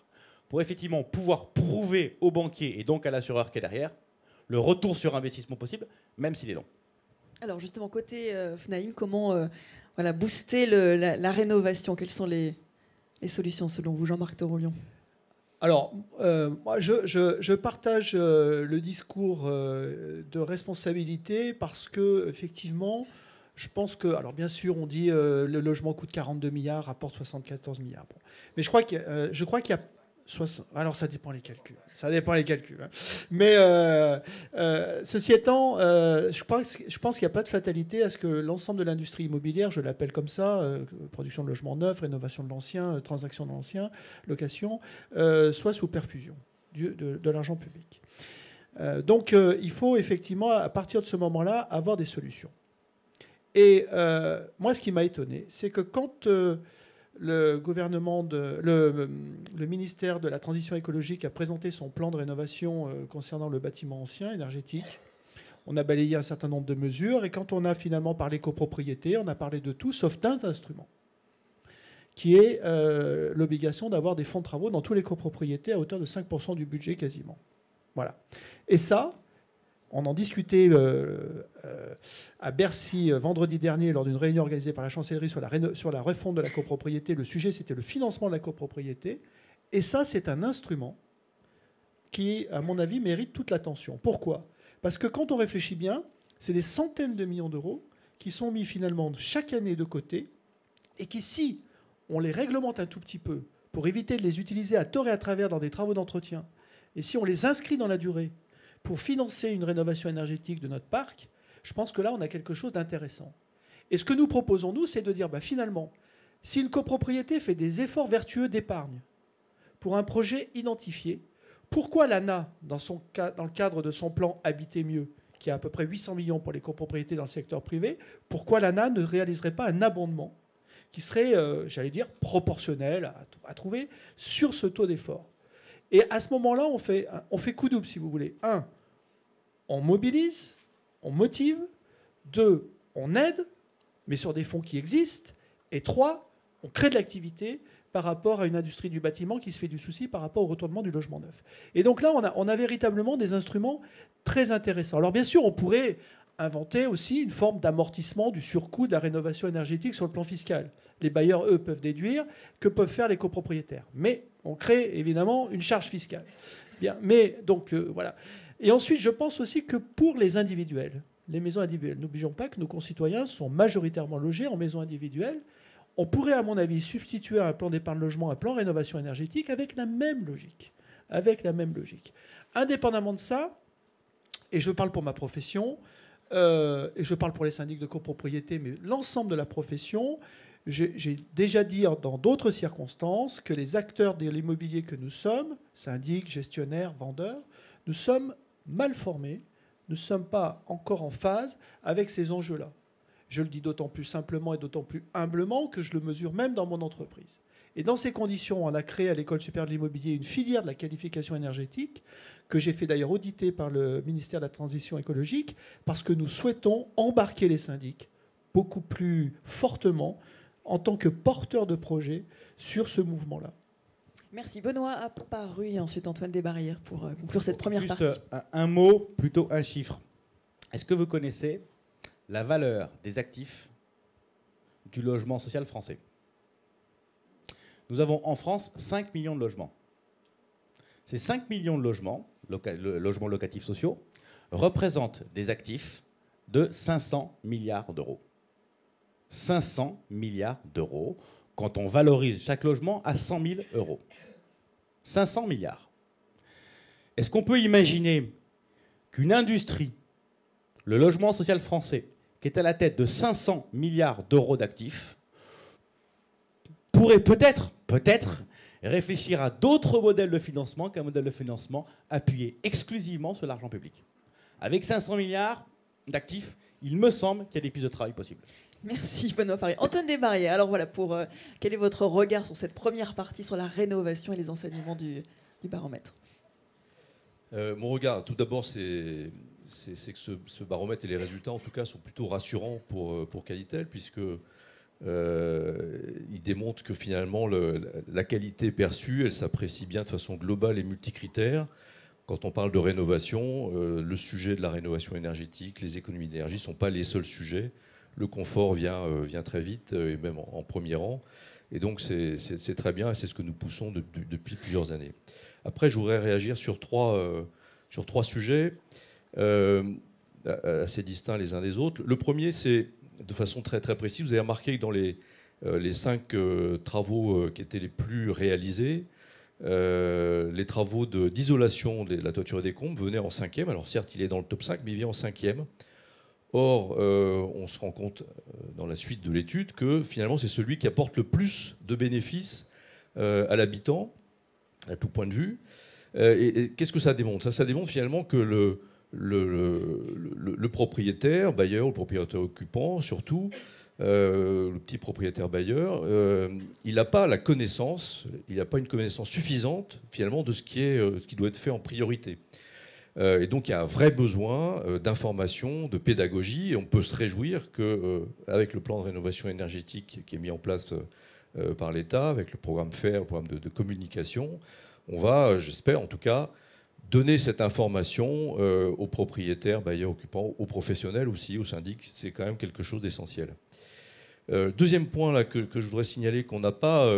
pour effectivement pouvoir prouver au banquier et donc à l'assureur qui est derrière le retour sur investissement possible, même s'il est long. Alors justement, côté FNAIM, comment voilà, booster la rénovation? Quelles sont les solutions selon vous, Jean-Marc Torolion? Alors, moi, je partage le discours de responsabilité parce que, effectivement, je pense que, alors bien sûr, on dit le logement coûte 42 milliards, rapporte 74 milliards. Bon. Mais je crois qu'il y a 60, alors ça dépend les calculs. Ça dépend les calculs. Hein. Mais ceci étant, je pense qu'il n'y a pas de fatalité à ce que l'ensemble de l'industrie immobilière, je l'appelle comme ça, production de logements neufs, rénovation de l'ancien, transaction de l'ancien, location, soit sous perfusion de l'argent public. Donc il faut effectivement, à partir de ce moment-là, avoir des solutions. Et moi, ce qui m'a étonné, c'est que quand le gouvernement, le ministère de la Transition écologique a présenté son plan de rénovation concernant le bâtiment ancien énergétique, on a balayé un certain nombre de mesures. Et quand on a finalement parlé copropriété, on a parlé de tout sauf d'un instrument, qui est l'obligation d'avoir des fonds de travaux dans tous les copropriétés à hauteur de 5% du budget quasiment. Voilà. Et ça, on en discutait à Bercy vendredi dernier lors d'une réunion organisée par la chancellerie sur la refonte de la copropriété. Le sujet, c'était le financement de la copropriété. Et ça, c'est un instrument qui, à mon avis, mérite toute l'attention. Pourquoi ? Parce que quand on réfléchit bien, c'est des centaines de millions d'euros qui sont mis finalement chaque année de côté et qui, si on les réglemente un tout petit peu pour éviter de les utiliser à tort et à travers dans des travaux d'entretien, et si on les inscrit dans la durée, pour financer une rénovation énergétique de notre parc, je pense que là, on a quelque chose d'intéressant. Et ce que nous proposons, nous, c'est de dire, finalement, si une copropriété fait des efforts vertueux d'épargne pour un projet identifié, pourquoi l'ANA, dans le cadre de son plan Habiter mieux, qui a à peu près 800 millions pour les copropriétés dans le secteur privé, pourquoi l'ANA ne réaliserait pas un abondement qui serait, j'allais dire, proportionnel à trouver sur ce taux d'effort? Et à ce moment-là, on fait coup double, si vous voulez. 1, on mobilise, on motive. 2, on aide, mais sur des fonds qui existent. Et 3, on crée de l'activité par rapport à une industrie du bâtiment qui se fait du souci par rapport au retournement du logement neuf. Et donc là, on a véritablement des instruments très intéressants. Alors bien sûr, on pourrait inventer aussi une forme d'amortissement du surcoût de la rénovation énergétique sur le plan fiscal. Les bailleurs, eux, peuvent déduire que peuvent faire les copropriétaires. Mais on crée évidemment une charge fiscale. Bien, mais donc voilà. Et ensuite, je pense aussi que pour les individuels, les maisons individuelles, n'oublions pas que nos concitoyens sont majoritairement logés en maisons individuelles. On pourrait, à mon avis, substituer à un plan d'épargne logement un plan rénovation énergétique avec la même logique. Indépendamment de ça, et je parle pour ma profession, et je parle pour les syndics de copropriété, mais l'ensemble de la profession, j'ai déjà dit dans d'autres circonstances que les acteurs de l'immobilier que nous sommes, syndics, gestionnaires, vendeurs, nous sommes mal formés, nous ne sommes pas encore en phase avec ces enjeux-là. Je le dis d'autant plus simplement et d'autant plus humblement que je le mesure même dans mon entreprise. Et dans ces conditions, on a créé à l'École supérieure de l'immobilier une filière de la qualification énergétique que j'ai fait d'ailleurs auditer par le ministère de la Transition écologique parce que nous souhaitons embarquer les syndics beaucoup plus fortement en tant que porteurs de projets sur ce mouvement-là. Merci. Benoît Apparu et ensuite Antoine Desbarrières pour conclure cette première partie. Juste un mot, plutôt un chiffre. Est-ce que vous connaissez la valeur des actifs du logement social français? Nous avons en France 5 millions de logements. Ces 5 millions de logements, logements locatifs sociaux, représentent des actifs de 500 milliards d'euros. 500 milliards d'euros quand on valorise chaque logement à 100 000 euros. 500 milliards. Est-ce qu'on peut imaginer qu'une industrie, le logement social français, qui est à la tête de 500 milliards d'euros d'actifs, pourrait peut-être réfléchir à d'autres modèles de financement qu'un modèle de financement appuyé exclusivement sur l'argent public? avec 500 milliards d'actifs, il me semble qu'il y a des pistes de travail possibles. Merci Benoît Paris. Antoine Desmariés, alors voilà, quel est votre regard sur cette première partie, sur la rénovation et les enseignements du baromètre? Mon regard, tout d'abord, c'est que ce baromètre et les résultats, en tout cas, sont plutôt rassurants pour Qualitel, puisque il démontre que finalement, la qualité perçue, elle s'apprécie bien de façon globale et multicritère. Quand on parle de rénovation, le sujet de la rénovation énergétique, les économies d'énergie ne sont pas les seuls sujets. Le confort vient très vite, et même en premier rang. Et donc, c'est très bien, et c'est ce que nous poussons depuis plusieurs années. Après, je voudrais réagir sur trois sujets assez distincts les uns des autres. Le premier, c'est de façon très, très précise. Vous avez remarqué que dans les 5 travaux qui étaient les plus réalisés, les travaux d'isolation de la toiture et des combles venaient en 5e. Alors certes, il est dans le top 5, mais il vient en 5e. Or, on se rend compte dans la suite de l'étude que finalement, c'est celui qui apporte le plus de bénéfices à l'habitant, à tout point de vue. Et qu'est-ce que ça démontre? Ça démontre finalement que le propriétaire bailleur, le propriétaire occupant surtout, le petit propriétaire bailleur, il n'a pas la connaissance, il n'a pas une connaissance suffisante finalement de ce qui doit être fait en priorité. Et donc il y a un vrai besoin d'information, de pédagogie, et on peut se réjouir qu'avec le plan de rénovation énergétique qui est mis en place par l'État, avec le programme FAIRE, le programme de communication, on va, j'espère en tout cas, donner cette information aux propriétaires, bailleurs, occupants, aux professionnels aussi, aux syndics. C'est quand même quelque chose d'essentiel. Deuxième point là, que je voudrais signaler, qu'on n'a pas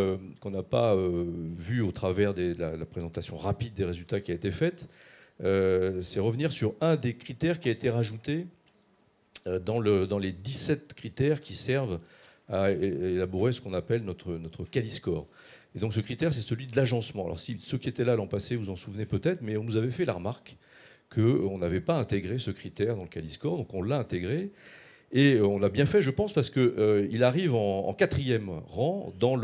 vu au travers de la présentation rapide des résultats qui a été faite, c'est revenir sur un des critères qui a été rajouté dans les 17 critères qui servent à élaborer ce qu'on appelle notre Qualiscore. Et donc ce critère, c'est celui de l'agencement. Alors si ceux qui étaient là l'an passé, vous en souvenez peut-être, mais on nous avait fait la remarque qu'on n'avait pas intégré ce critère dans le Qualiscore, donc on l'a intégré. Et on l'a bien fait, je pense, parce qu'il arrive en 4e rang dans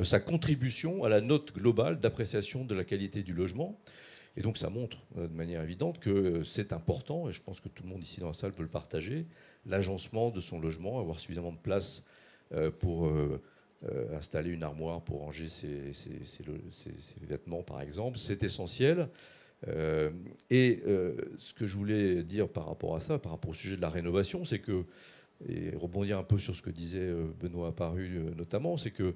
sa contribution à la note globale d'appréciation de la qualité du logement. Et donc ça montre de manière évidente que c'est important, et je pense que tout le monde ici dans la salle peut le partager, l'agencement de son logement, avoir suffisamment de place pour installer une armoire pour ranger ses vêtements, par exemple, c'est essentiel. Et ce que je voulais dire par rapport à ça, par rapport au sujet de la rénovation, c'est que, et rebondir un peu sur ce que disait Benoît Paru notamment, c'est que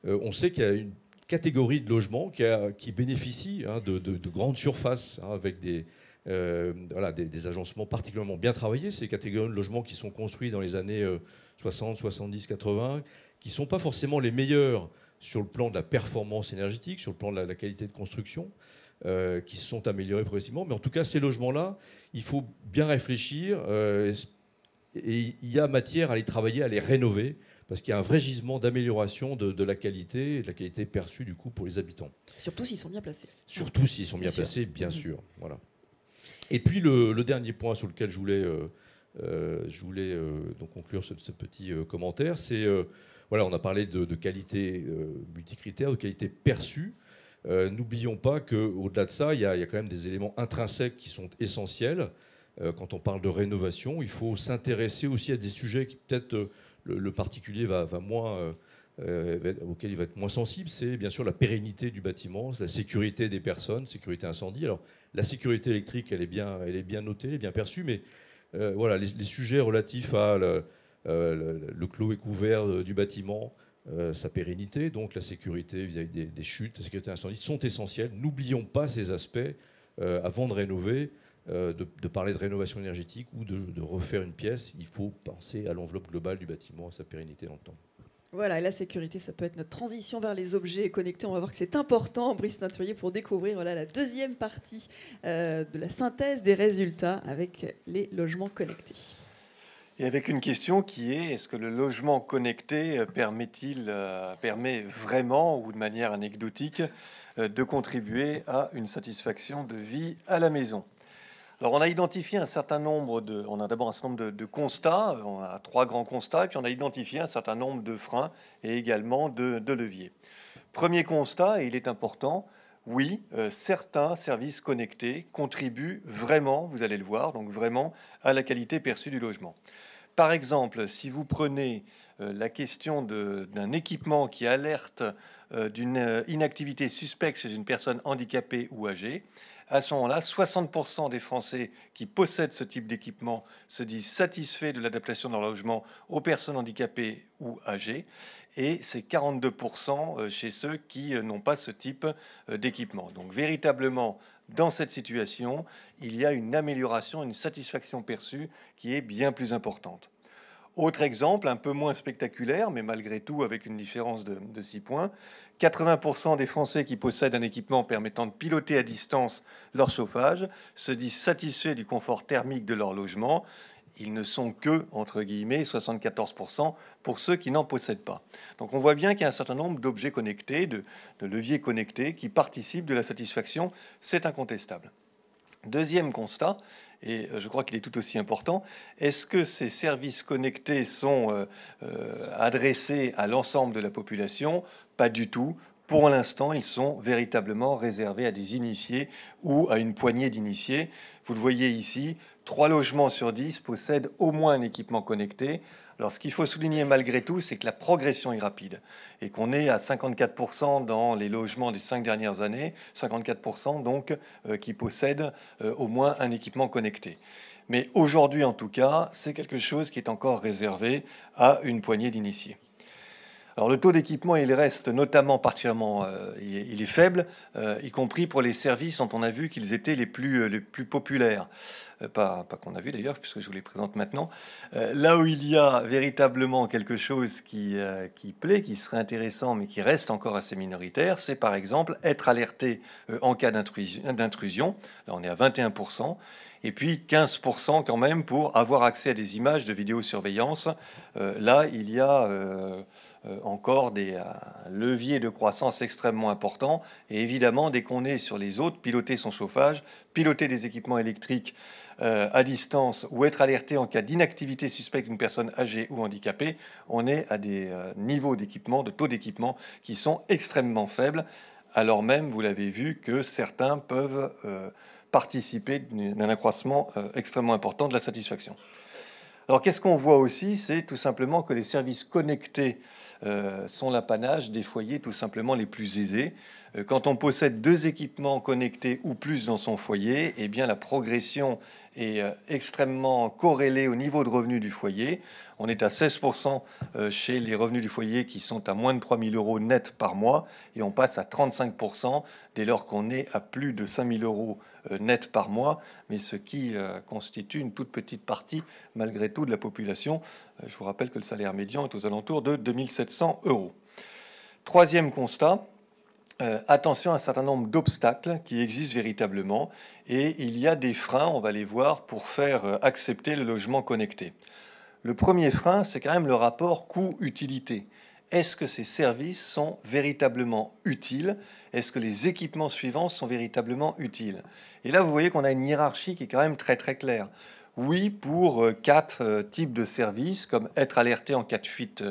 on sait qu'il y a une catégorie de logements qui bénéficie de grandes surfaces, avec des agencements particulièrement bien travaillés. Ces catégories de logements qui sont construits dans les années 60, 70, 80, qui ne sont pas forcément les meilleurs sur le plan de la performance énergétique, sur le plan de la qualité de construction, qui se sont améliorés progressivement. Mais en tout cas, ces logements-là, il faut bien réfléchir, et il y a matière à les travailler, à les rénover, parce qu'il y a un vrai gisement d'amélioration de la qualité, et de la qualité perçue du coup pour les habitants. Surtout s'ils sont bien placés. Surtout s'ils sont bien placés, bien sûr. Voilà. Et puis le dernier point sur lequel je voulais donc conclure ce petit commentaire, c'est voilà, on a parlé de qualité multicritère, de qualité perçue. N'oublions pas qu'au-delà de ça, il y a quand même des éléments intrinsèques qui sont essentiels. Quand on parle de rénovation, il faut s'intéresser aussi à des sujets qui peut-être le particulier auquel il va être moins sensible. C'est bien sûr la pérennité du bâtiment, la sécurité des personnes, sécurité incendie. Alors la sécurité électrique, elle est bien notée, elle est bien perçue, mais voilà, les sujets relatifs à le clos et couvert du bâtiment, sa pérennité, donc la sécurité vis-à-vis des chutes, la sécurité incendie, sont essentiels. N'oublions pas ces aspects avant de rénover, de parler de rénovation énergétique ou de refaire une pièce. Il faut penser à l'enveloppe globale du bâtiment, à sa pérennité dans le temps. Voilà, et la sécurité, ça peut être notre transition vers les objets connectés. On va voir que c'est important, Brice Teinturier, pour découvrir la deuxième partie de la synthèse des résultats avec les logements connectés. Et avec une question qui est, est-ce que le logement connecté permet vraiment, ou de manière anecdotique, de contribuer à une satisfaction de vie à la maison? Alors on a identifié un certain nombre on a d'abord un certain nombre de constats, on a 3 grands constats, et puis on a identifié un certain nombre de freins et également de leviers. Premier constat, et il est important, oui, certains services connectés contribuent vraiment, vous allez le voir, donc vraiment à la qualité perçue du logement. Par exemple, si vous prenez la question d'un équipement qui alerte d'une inactivité suspecte chez une personne handicapée ou âgée, à ce moment-là, 60% des Français qui possèdent ce type d'équipement se disent satisfaits de l'adaptation de leur logement aux personnes handicapées ou âgées, et c'est 42% chez ceux qui n'ont pas ce type d'équipement. Donc véritablement, dans cette situation, il y a une amélioration, une satisfaction perçue qui est bien plus importante. Autre exemple, un peu moins spectaculaire, mais malgré tout avec une différence de 6 points, 80% des Français qui possèdent un équipement permettant de piloter à distance leur chauffage se disent satisfaits du confort thermique de leur logement. Ils ne sont que, entre guillemets, 74% pour ceux qui n'en possèdent pas. Donc on voit bien qu'il y a un certain nombre d'objets connectés, de leviers connectés qui participent de la satisfaction. C'est incontestable. Deuxième constat, et je crois qu'il est tout aussi important, est-ce que ces services connectés sont adressés à l'ensemble de la population? Pas du tout. Pour l'instant, ils sont véritablement réservés à des initiés ou à une poignée d'initiés. Vous le voyez ici, 3 logements sur 10 possèdent au moins un équipement connecté. Alors, ce qu'il faut souligner malgré tout, c'est que la progression est rapide et qu'on est à 54% dans les logements des 5 dernières années, 54% donc qui possèdent au moins un équipement connecté. Mais aujourd'hui, en tout cas, c'est quelque chose qui est encore réservé à une poignée d'initiés. Alors le taux d'équipement, il reste notamment particulièrement, il est faible, y compris pour les services dont on a vu qu'ils étaient les plus populaires. Pas qu'on a vu d'ailleurs, puisque je vous les présente maintenant. Là où il y a véritablement quelque chose qui plaît, qui serait intéressant, mais qui reste encore assez minoritaire, c'est par exemple être alerté en cas d'intrusion. Là, on est à 21%. Et puis 15% quand même pour avoir accès à des images de vidéosurveillance. Là, il y a encore des leviers de croissance extrêmement importants. Et évidemment, dès qu'on est sur les autres, piloter son chauffage, piloter des équipements électriques à distance ou être alerté en cas d'inactivité suspecte d'une personne âgée ou handicapée, on est à des niveaux d'équipement, de taux d'équipement qui sont extrêmement faibles, alors même, vous l'avez vu, que certains peuvent participer d'un accroissement extrêmement important de la satisfaction. Alors qu'est-ce qu'on voit aussi? C'est tout simplement que les services connectés sont l'apanage des foyers tout simplement les plus aisés. Quand on possède 2 équipements connectés ou plus dans son foyer, eh bien la progression est extrêmement corrélée au niveau de revenus du foyer. On est à 16% chez les revenus du foyer qui sont à moins de 3 000 euros net par mois, et on passe à 35% dès lors qu'on est à plus de 5 000 euros net par mois, mais ce qui constitue une toute petite partie malgré tout de la population. Je vous rappelle que le salaire médian est aux alentours de 2 700 euros. Troisième constat, attention à un certain nombre d'obstacles qui existent véritablement, et il y a des freins, on va les voir, pour faire accepter le logement connecté. Le premier frein, c'est quand même le rapport coût-utilité. Est-ce que ces services sont véritablement utiles? Est-ce que les équipements suivants sont véritablement utiles? Et là, vous voyez qu'on a une hiérarchie qui est quand même très très claire. Oui, pour 4 types de services, comme être alerté en cas de fuite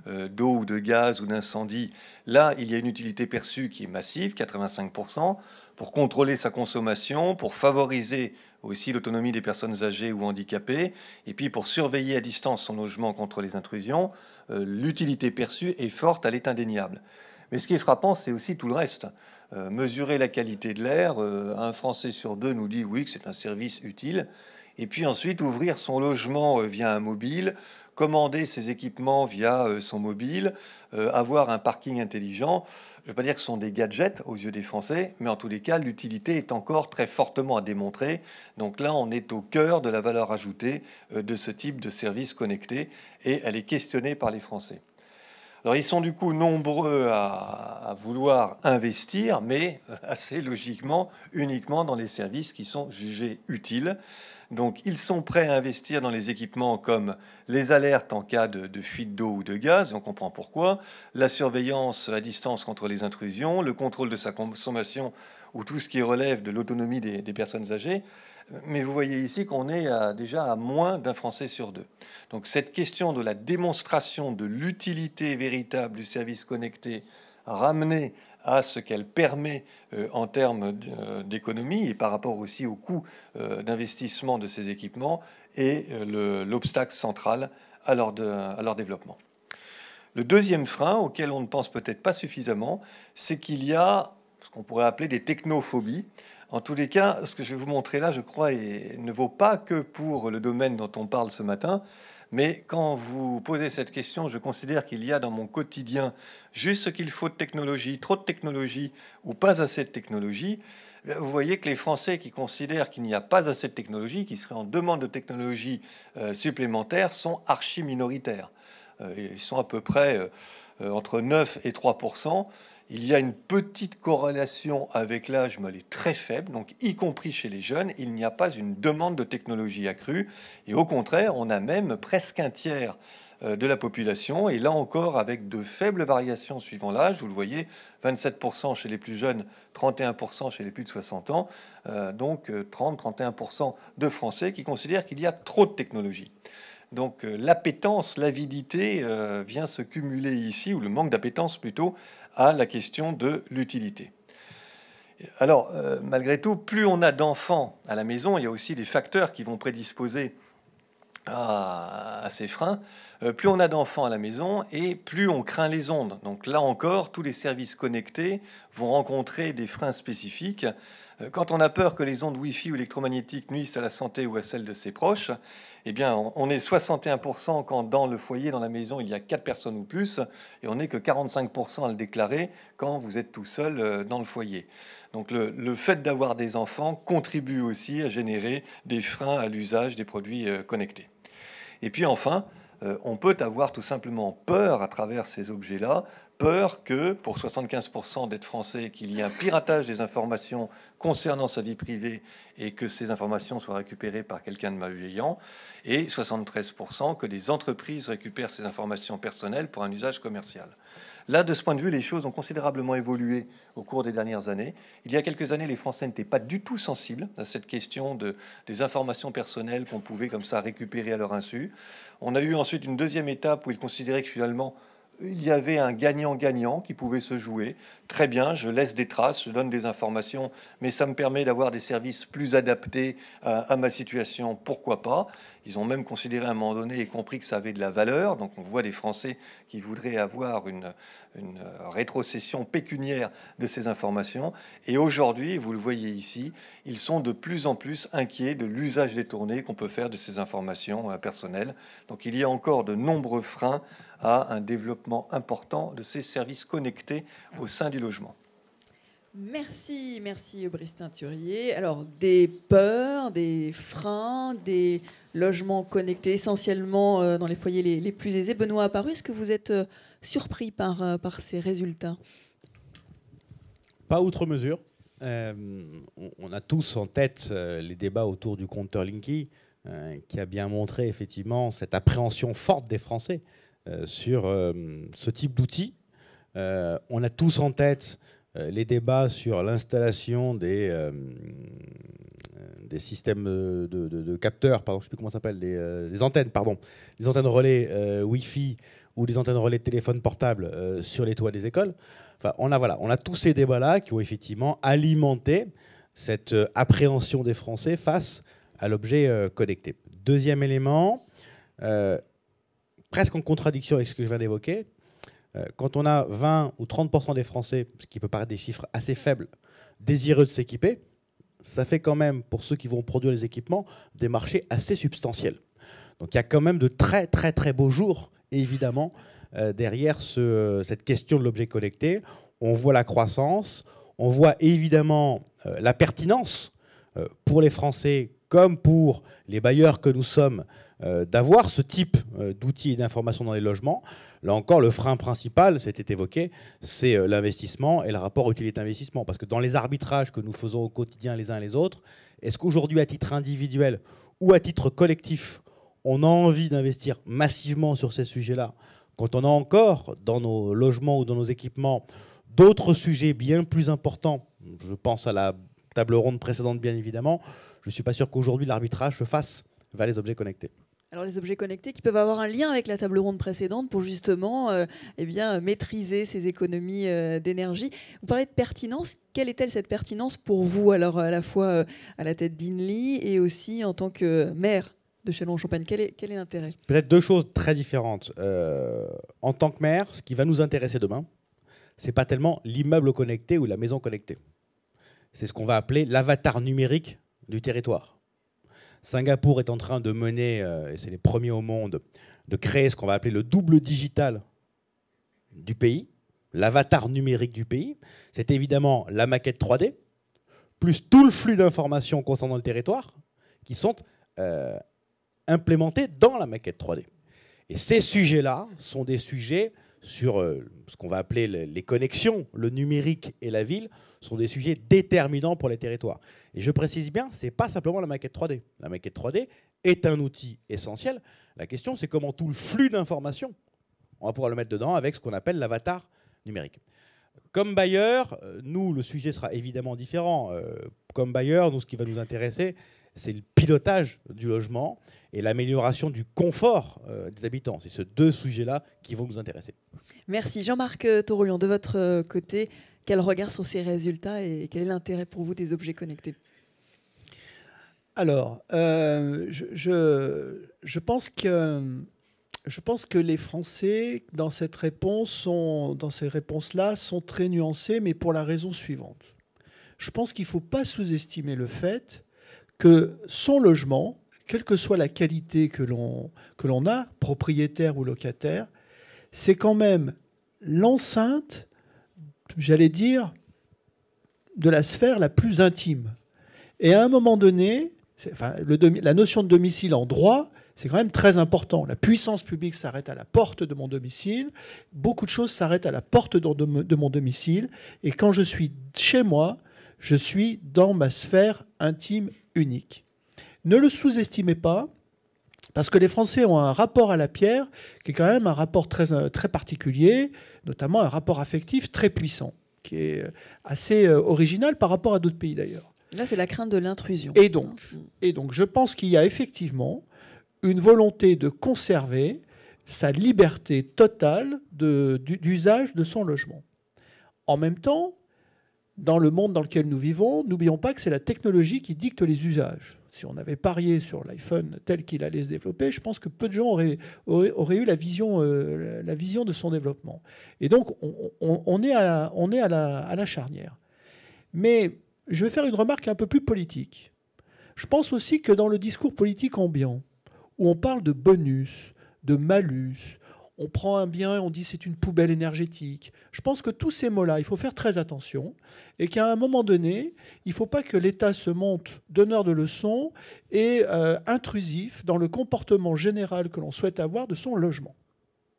d'eau ou de gaz ou d'incendie. Là, il y a une utilité perçue qui est massive, 85%, pour contrôler sa consommation, pour favoriser aussi l'autonomie des personnes âgées ou handicapées, et puis pour surveiller à distance son logement contre les intrusions. L'utilité perçue est forte, elle est indéniable. Mais ce qui est frappant, c'est aussi tout le reste. Mesurer la qualité de l'air, un Français sur 2 nous dit oui que c'est un service utile. Et puis ensuite, ouvrir son logement via un mobile, commander ses équipements via son mobile, avoir un parking intelligent. Je ne veux pas dire que ce sont des gadgets aux yeux des Français, mais en tous les cas, l'utilité est encore très fortement à démontrer. Donc là, on est au cœur de la valeur ajoutée de ce type de service connecté, et elle est questionnée par les Français. Alors, ils sont du coup nombreux à vouloir investir, mais assez logiquement, uniquement dans les services qui sont jugés utiles. Donc, ils sont prêts à investir dans les équipements comme les alertes en cas de fuite d'eau ou de gaz, et on comprend pourquoi, la surveillance à distance contre les intrusions, le contrôle de sa consommation ou tout ce qui relève de l'autonomie des personnes âgées. Mais vous voyez ici qu'on est déjà à moins d'un Français sur 2. Donc, cette question de la démonstration de l'utilité véritable du service connecté ramenée à ce qu'elle permet en termes d'économie et par rapport aussi au coût d'investissement de ces équipements est l'obstacle central à leur développement. Le deuxième frein, auquel on ne pense peut-être pas suffisamment, c'est qu'il y a ce qu'on pourrait appeler des technophobies. En tous les cas, ce que je vais vous montrer là, je crois, ne vaut pas que pour le domaine dont on parle ce matin, mais quand vous posez cette question, je considère qu'il y a dans mon quotidien juste ce qu'il faut de technologie, trop de technologie ou pas assez de technologie. Vous voyez que les Français qui considèrent qu'il n'y a pas assez de technologie, qui seraient en demande de technologie supplémentaire, sont archi minoritaires. Ils sont à peu près entre 9 et 3%. Il y a une petite corrélation avec l'âge, mais elle est très faible. Donc, y compris chez les jeunes, il n'y a pas une demande de technologie accrue. Et au contraire, on a même presque un tiers de la population. Et là encore, avec de faibles variations suivant l'âge. Vous le voyez, 27% chez les plus jeunes, 31% chez les plus de 60 ans. Donc, 30-31% de Français qui considèrent qu'il y a trop de technologie. Donc l'appétence, l'avidité vient se cumuler ici, ou le manque d'appétence plutôt, à la question de l'utilité. Alors, malgré tout, plus on a d'enfants à la maison, il y a aussi des facteurs qui vont prédisposer à ces freins. Plus on a d'enfants à la maison et plus on craint les ondes. Donc là encore, tous les services connectés vont rencontrer des freins spécifiques. Quand on a peur que les ondes Wi-Fi ou électromagnétiques nuisent à la santé ou à celle de ses proches, eh bien, on est 61% quand dans le foyer, dans la maison, il y a 4 personnes ou plus, et on n'est que 45% à le déclarer quand vous êtes tout seul dans le foyer. Donc le fait d'avoir des enfants contribue aussi à générer des freins à l'usage des produits connectés. Et puis enfin, on peut avoir tout simplement peur à travers ces objets-là, peur que, pour 75% d'être français, qu'il y ait un piratage des informations concernant sa vie privée et que ces informations soient récupérées par quelqu'un de malveillant, et 73% que des entreprises récupèrent ces informations personnelles pour un usage commercial. Là, de ce point de vue, les choses ont considérablement évolué au cours des dernières années. Il y a quelques années, les Français n'étaient pas du tout sensibles à cette question des informations personnelles qu'on pouvait comme ça récupérer à leur insu. On a eu ensuite une deuxième étape où ils considéraient que finalement, il y avait un gagnant-gagnant qui pouvait se jouer. Très bien, je laisse des traces, je donne des informations, mais ça me permet d'avoir des services plus adaptés à ma situation, pourquoi pas. Ils ont même considéré à un moment donné et compris que ça avait de la valeur. Donc on voit des Français qui voudraient avoir une rétrocession pécuniaire de ces informations. Et aujourd'hui, vous le voyez ici, ils sont de plus en plus inquiets de l'usage détourné qu'on peut faire de ces informations personnelles. Donc il y a encore de nombreux freins à un développement important de ces services connectés au sein du logement. Merci Brice Teinturier. Alors, des peurs, des freins, des logements connectés essentiellement dans les foyers les plus aisés. Benoît Apparu, est-ce que vous êtes surpris par ces résultats? Pas outre mesure. On a tous en tête les débats autour du compteur Linky, qui a bien montré effectivement cette appréhension forte des Français sur ce type d'outils. On a tous en tête les débats sur l'installation des systèmes de capteurs, pardon, je ne sais plus comment ça s'appelle, des antennes, pardon, des antennes relais Wi-Fi ou des antennes relais de téléphone portable sur les toits des écoles. Enfin, on a tous ces débats-là qui ont effectivement alimenté cette appréhension des Français face à l'objet connecté. Deuxième élément, presque en contradiction avec ce que je viens d'évoquer, quand on a 20 ou 30% des Français, ce qui peut paraître des chiffres assez faibles, désireux de s'équiper, ça fait quand même, pour ceux qui vont produire les équipements, des marchés assez substantiels. Donc il y a quand même de très très très beaux jours, évidemment, derrière cette question de l'objet connecté. On voit la croissance, on voit évidemment la pertinence pour les Français comme pour les bailleurs que nous sommes d'avoir ce type d'outils et d'informations dans les logements. Là encore, le frein principal, c'était évoqué, c'est l'investissement et le rapport utilité-investissement. Parce que dans les arbitrages que nous faisons au quotidien les uns et les autres, est-ce qu'aujourd'hui, à titre individuel ou à titre collectif, on a envie d'investir massivement sur ces sujets-là, quand on a encore dans nos logements ou dans nos équipements d'autres sujets bien plus importants? Je pense à la table ronde précédente, bien évidemment. Je ne suis pas sûr qu'aujourd'hui, l'arbitrage se fasse vers les objets connectés. Alors les objets connectés qui peuvent avoir un lien avec la table ronde précédente pour justement eh bien, maîtriser ces économies d'énergie. Vous parlez de pertinence. Quelle est-elle cette pertinence pour vous, alors à la fois à la tête d'Inly et aussi en tant que maire de Châlons-en-Champagne? Quel est l'intérêt? Peut-être deux choses très différentes. En tant que maire, ce qui va nous intéresser demain, c'est pas tellement l'immeuble connecté ou la maison connectée. C'est ce qu'on va appeler l'avatar numérique du territoire. Singapour est en train de mener, et c'est les premiers au monde, de créer ce qu'on va appeler le double digital du pays, l'avatar numérique du pays. C'est évidemment la maquette 3D, plus tout le flux d'informations concernant le territoire, qui sont implémentés dans la maquette 3D. Et ces sujets-là sont des sujets sur ce qu'on va appeler les connexions, le numérique et la ville, sont des sujets déterminants pour les territoires. Et je précise bien, ce n'est pas simplement la maquette 3D. La maquette 3D est un outil essentiel. La question, c'est comment tout le flux d'informations, on va pouvoir le mettre dedans avec ce qu'on appelle l'avatar numérique. Comme bailleur, nous, le sujet sera évidemment différent. Comme bailleur, nous, ce qui va nous intéresser, c'est le pilotage du logement et l'amélioration du confort des habitants. C'est ces deux sujets-là qui vont nous intéresser. Merci. Jean-Marc Torolion, de votre côté, quel regard sur ces résultats et quel est l'intérêt pour vous des objets connectés? Alors, je pense que les Français, dans ces réponses-là, sont très nuancés, mais pour la raison suivante. Je pense qu'il ne faut pas sous-estimer le fait que son logement, quelle que soit la qualité que l'on a, propriétaire ou locataire, c'est quand même l'enceinte, j'allais dire, de la sphère la plus intime. Et à un moment donné, la notion de domicile en droit, c'est quand même très important. La puissance publique s'arrête à la porte de mon domicile. Beaucoup de choses s'arrêtent à la porte de mon domicile. Et quand je suis chez moi, je suis dans ma sphère intime unique. Ne le sous-estimez pas, parce que les Français ont un rapport à la pierre qui est quand même un rapport très, très particulier, notamment un rapport affectif très puissant, qui est assez original par rapport à d'autres pays d'ailleurs. Là, c'est la crainte de l'intrusion. Et donc, je pense qu'il y a effectivement une volonté de conserver sa liberté totale d'usage de son logement. En même temps, dans le monde dans lequel nous vivons, n'oublions pas que c'est la technologie qui dicte les usages. Si on avait parié sur l'iPhone tel qu'il allait se développer, je pense que peu de gens auraient eu la vision de son développement. Et donc, on est à la charnière. Mais je vais faire une remarque un peu plus politique. Je pense aussi que dans le discours politique ambiant, où on parle de bonus, de malus, on prend un bien et on dit c'est une poubelle énergétique. Je pense que tous ces mots-là, il faut faire très attention et qu'à un moment donné, il ne faut pas que l'État se monte donneur de leçons et intrusif dans le comportement général que l'on souhaite avoir de son logement.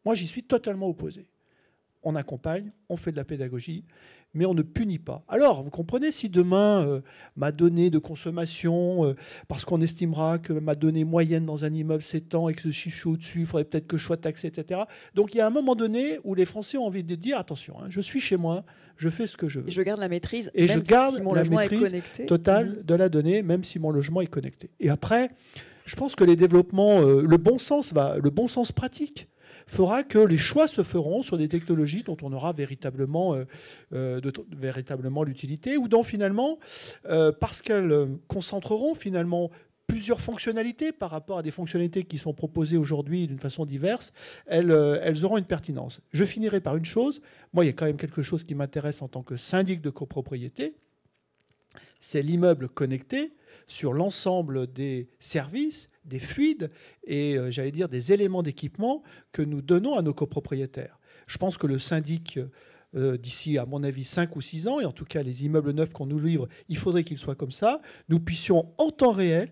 Moi, j'y suis totalement opposé. On accompagne, on fait de la pédagogie, mais on ne punit pas. Alors, vous comprenez, si demain, ma donnée de consommation, parce qu'on estimera que ma donnée moyenne dans un immeuble s'étend et que si je suis au-dessus, il faudrait peut-être que je sois taxé, etc. Donc, il y a un moment donné où les Français ont envie de dire, attention, hein, je suis chez moi, je fais ce que je veux. Et je garde la maîtrise, et même je garde si mon la logement est maîtrise connecté. Totale de la donnée, même si mon logement est connecté. Et après, je pense que les développements, le bon sens pratique, fera que les choix se feront sur des technologies dont on aura véritablement l'utilité, ou dont finalement, parce qu'elles concentreront finalement plusieurs fonctionnalités par rapport à des fonctionnalités qui sont proposées aujourd'hui d'une façon diverse, elles auront une pertinence. Je finirai par une chose. Moi, il y a quand même quelque chose qui m'intéresse en tant que syndic de copropriété, c'est l'immeuble connecté sur l'ensemble des services, des fluides et, j'allais dire, des éléments d'équipement que nous donnons à nos copropriétaires. Je pense que le syndic, d'ici, à mon avis, 5 ou 6 ans, et en tout cas les immeubles neufs qu'on nous livre, il faudrait qu'ils soient comme ça, nous puissions en temps réel,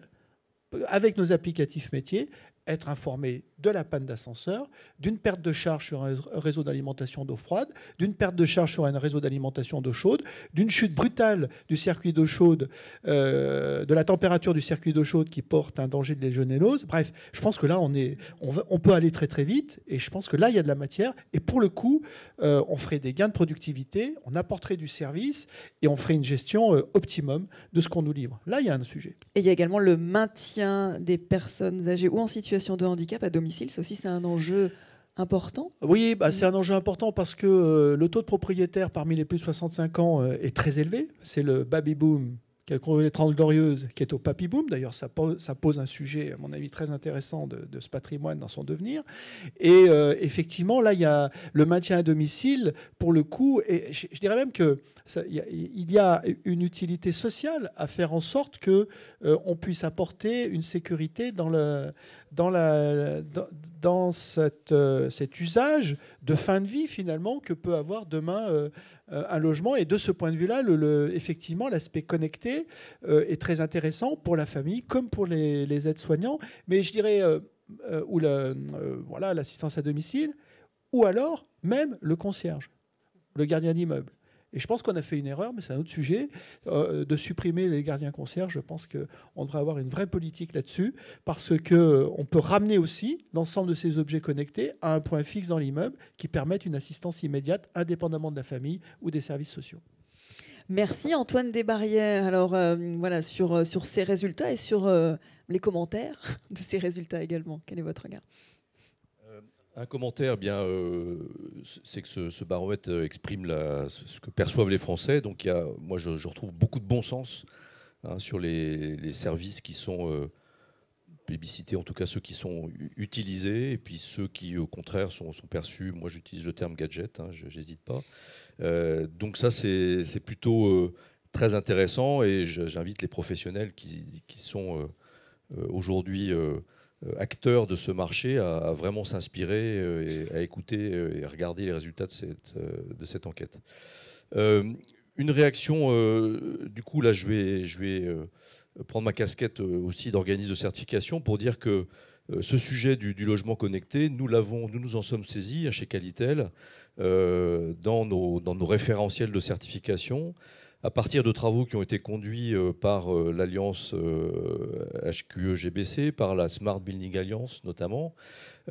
avec nos applicatifs métiers, être informés de la panne d'ascenseur, d'une perte de charge sur un réseau d'alimentation d'eau froide, d'une perte de charge sur un réseau d'alimentation d'eau chaude, d'une chute brutale du circuit d'eau chaude, de la température du circuit d'eau chaude qui porte un danger de légionellose. Bref, je pense que là, on peut aller très très vite, et je pense que là, il y a de la matière, et pour le coup, on ferait des gains de productivité, on apporterait du service, et on ferait une gestion optimum de ce qu'on nous livre. Là, il y a un sujet. Et il y a également le maintien des personnes âgées ou en situation de handicap à domicile. Ça aussi, c'est un enjeu important. Oui, c'est un enjeu important parce que le taux de propriétaires parmi les plus de 65 ans est très élevé. C'est le baby boom qui a connu les 30 glorieuses, qui est au papy boom. D'ailleurs, ça pose un sujet, à mon avis, très intéressant de ce patrimoine dans son devenir. Et effectivement, là, il y a le maintien à domicile, pour le coup, et je dirais même que il y a une utilité sociale à faire en sorte que on puisse apporter une sécurité dans cet usage de fin de vie, finalement, que peut avoir demain un logement. Et de ce point de vue-là, effectivement, l'aspect connecté est très intéressant pour la famille comme pour les aides-soignants. Mais je dirais, voilà, l'assistance à domicile, ou alors même le concierge, le gardien d'immeuble. Et je pense qu'on a fait une erreur, mais c'est un autre sujet, de supprimer les gardiens concierges. Je pense qu'on devrait avoir une vraie politique là-dessus, parce qu'on peut ramener aussi l'ensemble de ces objets connectés à un point fixe dans l'immeuble qui permettent une assistance immédiate, indépendamment de la famille ou des services sociaux. Merci Antoine Desbarrières. Alors voilà, sur ces résultats et sur les commentaires de ces résultats également. Quel est votre regard ? Un commentaire, c'est que ce baromètre exprime ce que perçoivent les Français. Donc, moi, je retrouve beaucoup de bon sens sur les services qui sont plébiscités, en tout cas ceux qui sont utilisés, et puis ceux qui, au contraire, sont perçus. Moi, j'utilise le terme gadget, je n'hésite pas. Donc ça, c'est plutôt très intéressant, et j'invite les professionnels qui sont aujourd'hui acteurs de ce marché à vraiment s'inspirer et à écouter et regarder les résultats de cette enquête. Une réaction, du coup, là, je vais prendre ma casquette aussi d'organisme de certification pour dire que ce sujet du logement connecté, nous nous en sommes saisis chez Qualitel dans nos référentiels de certification, à partir de travaux qui ont été conduits par l'Alliance HQE-GBC, par la Smart Building Alliance notamment,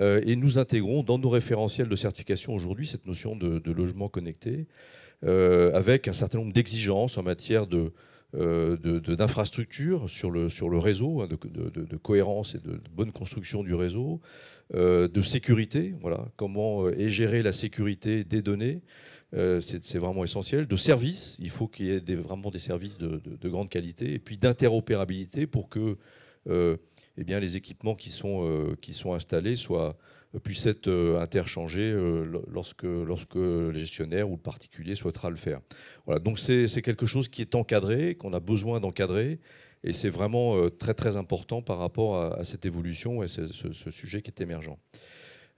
et nous intégrons dans nos référentiels de certification aujourd'hui cette notion de logement connecté, avec un certain nombre d'exigences en matière d'infrastructure sur le réseau, de cohérence et de bonne construction du réseau, de sécurité, voilà, comment est gérée la sécurité des données. C'est vraiment essentiel. De services, il faut qu'il y ait vraiment des services de grande qualité, et puis d'interopérabilité pour que les équipements qui sont installés puissent être interchangés lorsque le gestionnaire ou le particulier souhaitera le faire. Voilà, donc c'est quelque chose qui est encadré, qu'on a besoin d'encadrer, et c'est vraiment très très important par rapport à cette évolution et ce sujet qui est émergent.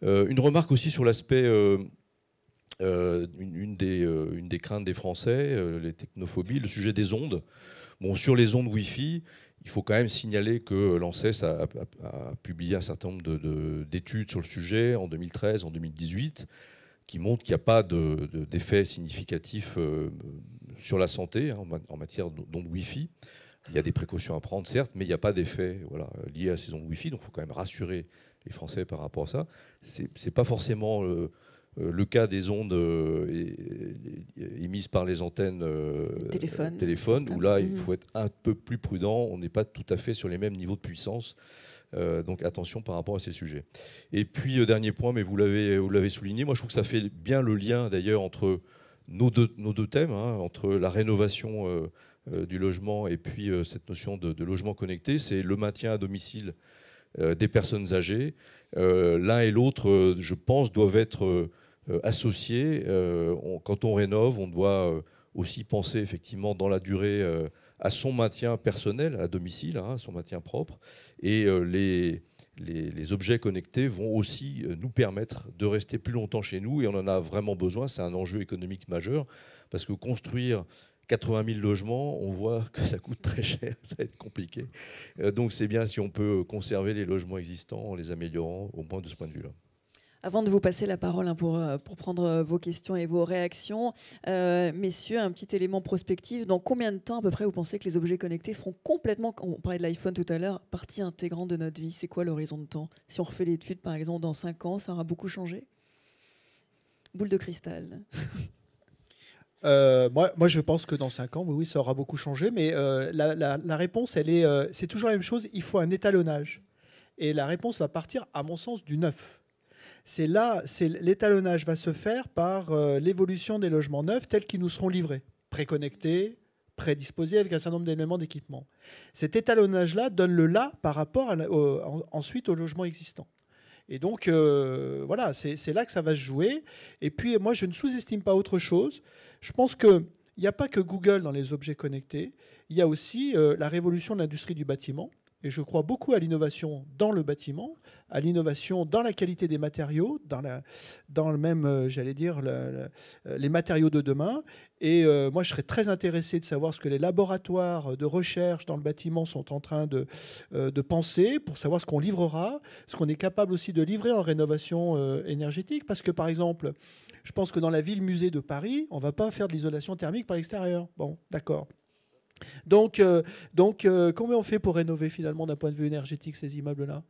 Une remarque aussi sur l'aspect... une des craintes des Français, les technophobies, le sujet des ondes. Bon, sur les ondes Wi-Fi, il faut quand même signaler que l'ANSES a publié un certain nombre d'études sur le sujet en 2013, en 2018, qui montrent qu'il n'y a pas d'effet significatif sur la santé en matière d'ondes Wi-Fi. Il y a des précautions à prendre, certes, mais il n'y a pas d'effet lié à ces ondes Wi-Fi. Donc il faut quand même rassurer les Français par rapport à ça. Ce n'est pas forcément... le cas des ondes émises par les antennes téléphones, où là, il faut être un peu plus prudent. On n'est pas tout à fait sur les mêmes niveaux de puissance. Donc attention par rapport à ces sujets. Et puis, dernier point, mais vous l'avez souligné, moi je trouve que ça fait bien le lien d'ailleurs entre nos deux thèmes, entre la rénovation du logement et puis cette notion de logement connecté. C'est le maintien à domicile des personnes âgées. L'un et l'autre, je pense, doivent être associés. Quand on rénove, on doit aussi penser effectivement dans la durée à son maintien personnel, à domicile, son maintien propre. Et les objets connectés vont aussi nous permettre de rester plus longtemps chez nous, et on en a vraiment besoin. C'est un enjeu économique majeur, parce que construire 80 000 logements, on voit que ça coûte très cher, ça va être compliqué. Donc c'est bien si on peut conserver les logements existants en les améliorant, au moins de ce point de vue-là. Avant de vous passer la parole pour prendre vos questions et vos réactions, messieurs, un petit élément prospectif. Dans combien de temps à peu près vous pensez que les objets connectés feront complètement, on parlait de l'iPhone tout à l'heure, partie intégrante de notre vie? C'est quoi l'horizon de temps? Si on refait l'étude par exemple dans 5 ans, ça aura beaucoup changé? Boule de cristal. Moi, je pense que dans 5 ans, oui, ça aura beaucoup changé. Mais la réponse, c'est toujours la même chose. Il faut un étalonnage. Et la réponse va partir, à mon sens, du neuf. L'étalonnage va se faire par l'évolution des logements neufs tels qu'ils nous seront livrés, préconnectés, prédisposés avec un certain nombre d'éléments d'équipement. Cet étalonnage-là donne le là par rapport ensuite au logement existant. Et donc, voilà, c'est là que ça va se jouer. Et puis, moi, je ne sous-estime pas autre chose. Je pense qu'il n'y a pas que Google dans les objets connectés. Il y a aussi la révolution de l'industrie du bâtiment. Et je crois beaucoup à l'innovation dans le bâtiment, à l'innovation dans la qualité des matériaux, dans le même, j'allais dire, les matériaux de demain. Et moi, je serais très intéressé de savoir ce que les laboratoires de recherche dans le bâtiment sont en train de penser pour savoir ce qu'on livrera, ce qu'on est capable aussi de livrer en rénovation énergétique. Parce que, par exemple, je pense que dans la ville-musée de Paris, on ne va pas faire de l'isolation thermique par l'extérieur. Bon, d'accord. Donc, comment on fait pour rénover finalement d'un point de vue énergétique ces immeubles-là?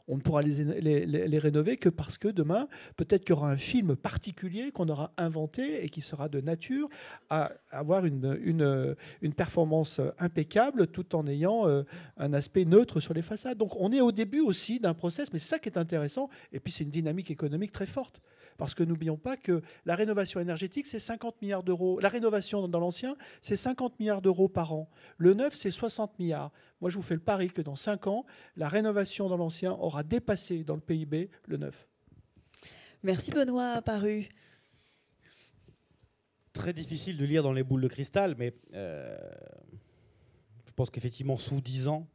On ne pourra les rénover que parce que demain, peut-être qu'il y aura un film particulier qu'on aura inventé et qui sera de nature à avoir une performance impeccable tout en ayant un aspect neutre sur les façades. Donc on est au début aussi d'un process, mais c'est ça qui est intéressant. Et puis c'est une dynamique économique très forte. Parce que n'oublions pas que la rénovation énergétique, c'est 50 milliards d'euros. La rénovation dans l'ancien, c'est 50 milliards d'euros par an. Le neuf, c'est 60 milliards. Moi, je vous fais le pari que dans 5 ans, la rénovation dans l'ancien aura dépassé dans le PIB le neuf. Merci Benoît Paru. Très difficile de lire dans les boules de cristal, mais je pense qu'effectivement, sous 10 ans,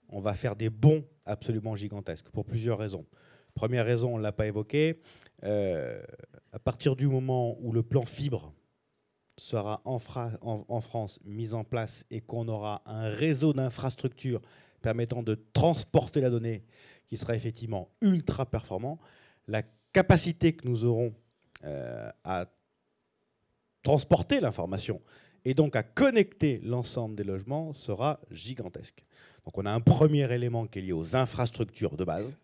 on va faire des bonds absolument gigantesques, pour plusieurs raisons. Première raison, on ne l'a pas évoqué, à partir du moment où le plan fibre sera en France mis en place et qu'on aura un réseau d'infrastructures permettant de transporter la donnée qui sera effectivement ultra performant, la capacité que nous aurons à transporter l'information et donc à connecter l'ensemble des logements sera gigantesque. Donc on a un premier élément qui est lié aux infrastructures de base.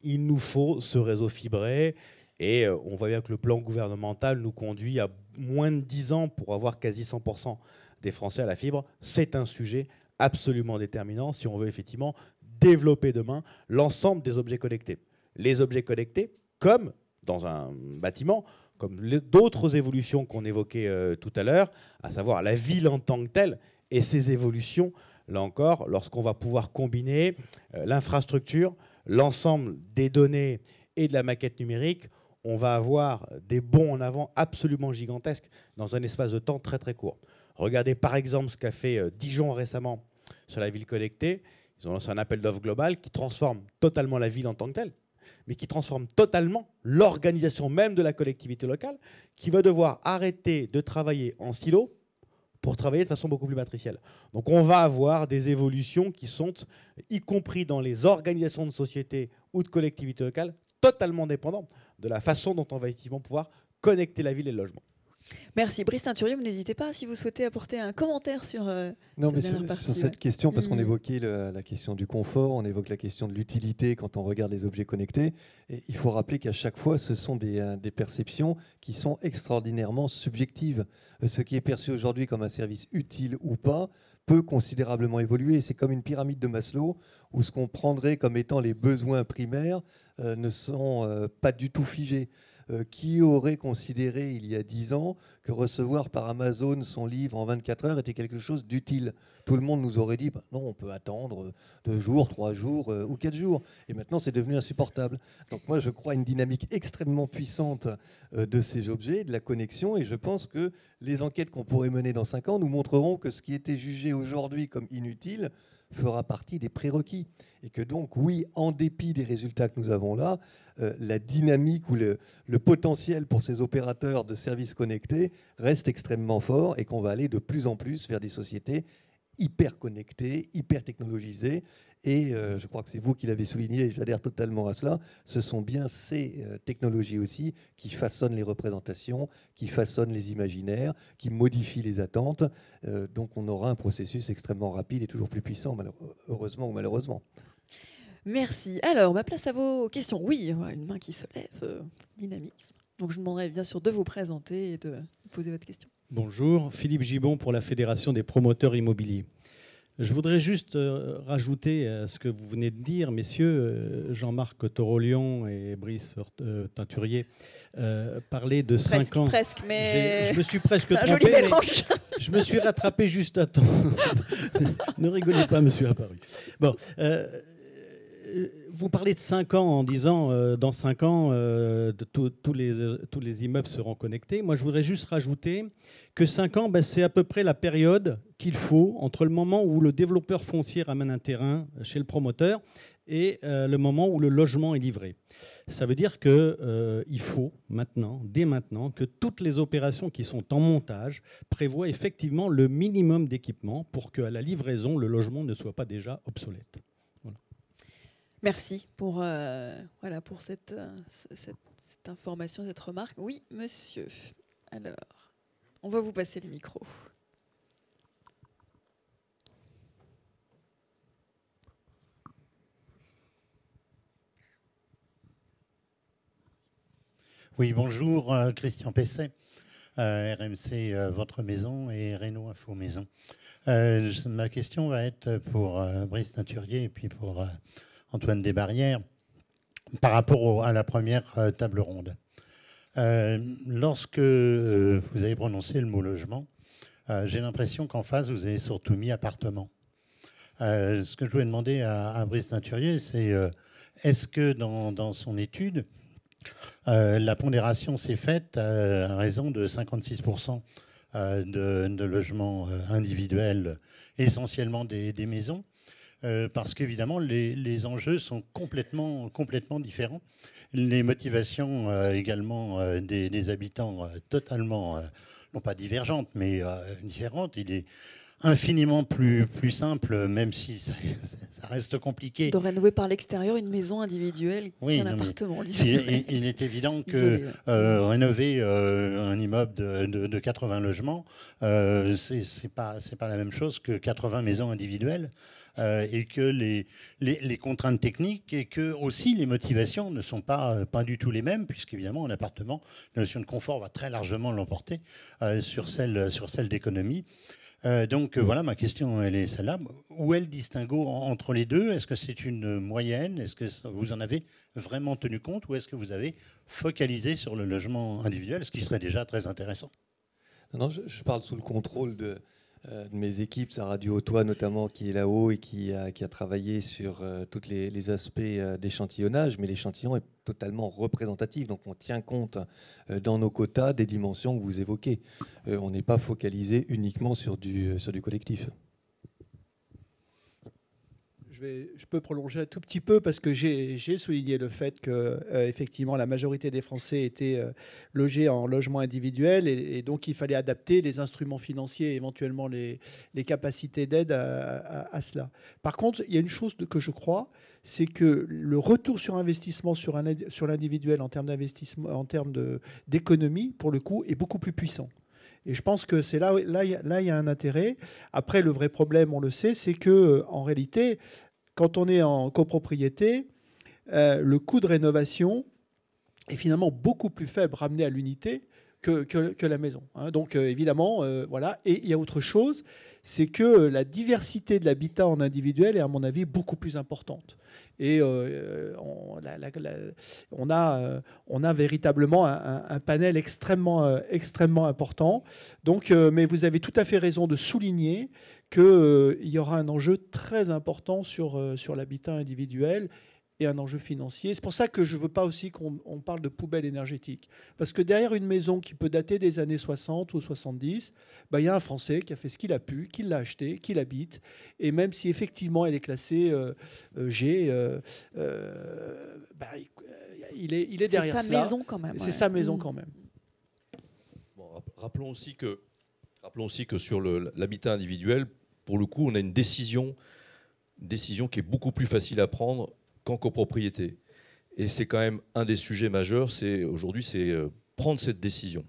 Il nous faut ce réseau fibré et on voit bien que le plan gouvernemental nous conduit à moins de 10 ans pour avoir quasi 100% des Français à la fibre. C'est un sujet absolument déterminant si on veut effectivement développer demain l'ensemble des objets connectés. Les objets connectés, comme dans un bâtiment, comme d'autres évolutions qu'on évoquait tout à l'heure, à savoir la ville en tant que telle et ses évolutions, là encore, lorsqu'on va pouvoir combiner l'infrastructure, l'ensemble des données et de la maquette numérique, on va avoir des bonds en avant absolument gigantesques dans un espace de temps très très court. Regardez par exemple ce qu'a fait Dijon récemment sur la ville connectée. Ils ont lancé un appel d'offres global qui transforme totalement la ville en tant que telle, mais qui transforme totalement l'organisation même de la collectivité locale, qui va devoir arrêter de travailler en silo pour travailler de façon beaucoup plus matricielle. Donc on va avoir des évolutions qui sont, y compris dans les organisations de société ou de collectivités locales, totalement dépendantes de la façon dont on va effectivement pouvoir connecter la ville et le logement. Merci. Brice Teinturier, n'hésitez pas si vous souhaitez apporter un commentaire sur sur cette question, parce qu'on évoquait la question du confort, on évoque la question de l'utilité quand on regarde les objets connectés. Et il faut rappeler qu'à chaque fois, ce sont des perceptions qui sont extraordinairement subjectives. Ce qui est perçu aujourd'hui comme un service utile ou pas peut considérablement évoluer. C'est comme une pyramide de Maslow, où ce qu'on prendrait comme étant les besoins primaires ne sont pas du tout figés. Qui aurait considéré il y a 10 ans que recevoir par Amazon son livre en 24 heures était quelque chose d'utile? Tout le monde nous aurait dit non, on peut attendre 2 jours, 3 jours ou 4 jours. Et maintenant, c'est devenu insupportable. Donc moi, je crois à une dynamique extrêmement puissante de ces objets, de la connexion. Et je pense que les enquêtes qu'on pourrait mener dans 5 ans nous montreront que ce qui était jugé aujourd'hui comme inutile fera partie des prérequis. Et que donc, oui, en dépit des résultats que nous avons là, la dynamique ou le potentiel pour ces opérateurs de services connectés reste extrêmement fort et qu'on va aller de plus en plus vers des sociétés hyper connectées, hyper technologisées. Et je crois que c'est vous qui l'avez souligné, j'adhère totalement à cela, ce sont bien ces technologies aussi qui façonnent les représentations, qui façonnent les imaginaires, qui modifient les attentes. Donc on aura un processus extrêmement rapide et toujours plus puissant, heureusement ou malheureusement. Merci. Alors, ma place à vos questions. Oui, une main qui se lève, dynamisme. Donc je vous demanderai bien sûr de vous présenter et de poser votre question. Bonjour, Philippe Gibon pour la Fédération des promoteurs immobiliers. Je voudrais juste rajouter à ce que vous venez de dire, messieurs, Jean-Marc Torolion et Brice Teinturier, parler de 5 ans. Presque, mais je me suis presque c'est un trompé. joli mélange. Je me suis rattrapé juste à temps. Ne rigolez pas, monsieur Apparu. Bon, vous parlez de 5 ans en disant dans 5 ans, tous les immeubles seront connectés. Moi, je voudrais juste rajouter que 5 ans, c'est à peu près la période qu'il faut entre le moment où le développeur foncier ramène un terrain chez le promoteur et le moment où le logement est livré. Ça veut dire qu'il faut maintenant, dès maintenant, que toutes les opérations qui sont en montage prévoient effectivement le minimum d'équipement pour qu'à la livraison, le logement ne soit pas déjà obsolète. Merci pour, pour cette information, cette remarque. Oui, monsieur. Alors, on va vous passer le micro. Oui, bonjour, Christian Pesset, RMC Votre Maison et Renault Info Maison. Ma question va être pour Brice Teinturier et puis pour Antoine Desbarrières par rapport à la première table ronde. Lorsque vous avez prononcé le mot logement, j'ai l'impression qu'en face, vous avez surtout mis appartement. Ce que je voulais demander à Brice Teinturier, c'est est-ce que dans son étude, la pondération s'est faite à raison de 56% de logements individuels, essentiellement des maisons, parce qu'évidemment, les enjeux sont complètement différents. Les motivations également des habitants totalement, non pas divergentes, mais différentes. Il est infiniment plus simple, même si ça reste compliqué. De rénover par l'extérieur une maison individuelle qu'un appartement. Il est évident que rénover un immeuble de 80 logements, c'est pas la même chose que 80 maisons individuelles. Et que les contraintes techniques et que aussi les motivations ne sont pas du tout les mêmes, puisqu'évidemment en appartement, la notion de confort va très largement l'emporter sur celle d'économie. Donc voilà, ma question, elle est celle-là. Où est le distinguo entre les deux? Est-ce que c'est une moyenne? Est-ce que vous en avez vraiment tenu compte? Ou est-ce que vous avez focalisé sur le logement individuel, ce qui serait déjà très intéressant? Non, je parle sous le contrôle de mes équipes, Sarah Duhautois notamment, qui est là-haut et qui a travaillé sur tous les aspects d'échantillonnage, mais l'échantillon est totalement représentatif, donc on tient compte dans nos quotas des dimensions que vous évoquez. On n'est pas focalisé uniquement sur du collectif. Je peux prolonger un tout petit peu parce que j'ai souligné le fait que effectivement la majorité des Français étaient logés en logement individuel et donc il fallait adapter les instruments financiers et éventuellement les capacités d'aide à cela. Par contre, il y a une chose que je crois, c'est que le retour sur investissement sur l'individuel en termes d'investissement, en termes d'économie, pour le coup, est beaucoup plus puissant. Et je pense que c'est là il y a un intérêt. Après, le vrai problème, on le sait, c'est que en réalité, quand on est en copropriété, le coût de rénovation est finalement beaucoup plus faible ramené à l'unité que la maison. Donc évidemment, voilà. Et il y a autre chose, c'est que la diversité de l'habitat en individuel est à mon avis beaucoup plus importante. Et on a véritablement un panel extrêmement important. Donc, mais vous avez tout à fait raison de souligner qu'il y aura un enjeu très important sur l'habitat individuel et un enjeu financier. C'est pour ça que je ne veux pas aussi qu'on parle de poubelle énergétique. Parce que derrière une maison qui peut dater des années 60 ou 70, il y a un Français qui a fait ce qu'il a pu, qui l'a acheté, qui l'habite. Et même si effectivement elle est classée G, il est derrière cela. C'est sa maison quand même. C'est sa maison quand même. Bon, rappelons aussi que sur l'habitat individuel, pour le coup, on a une décision qui est beaucoup plus facile à prendre qu'en copropriété. Et c'est quand même un des sujets majeurs, aujourd'hui, c'est prendre cette décision.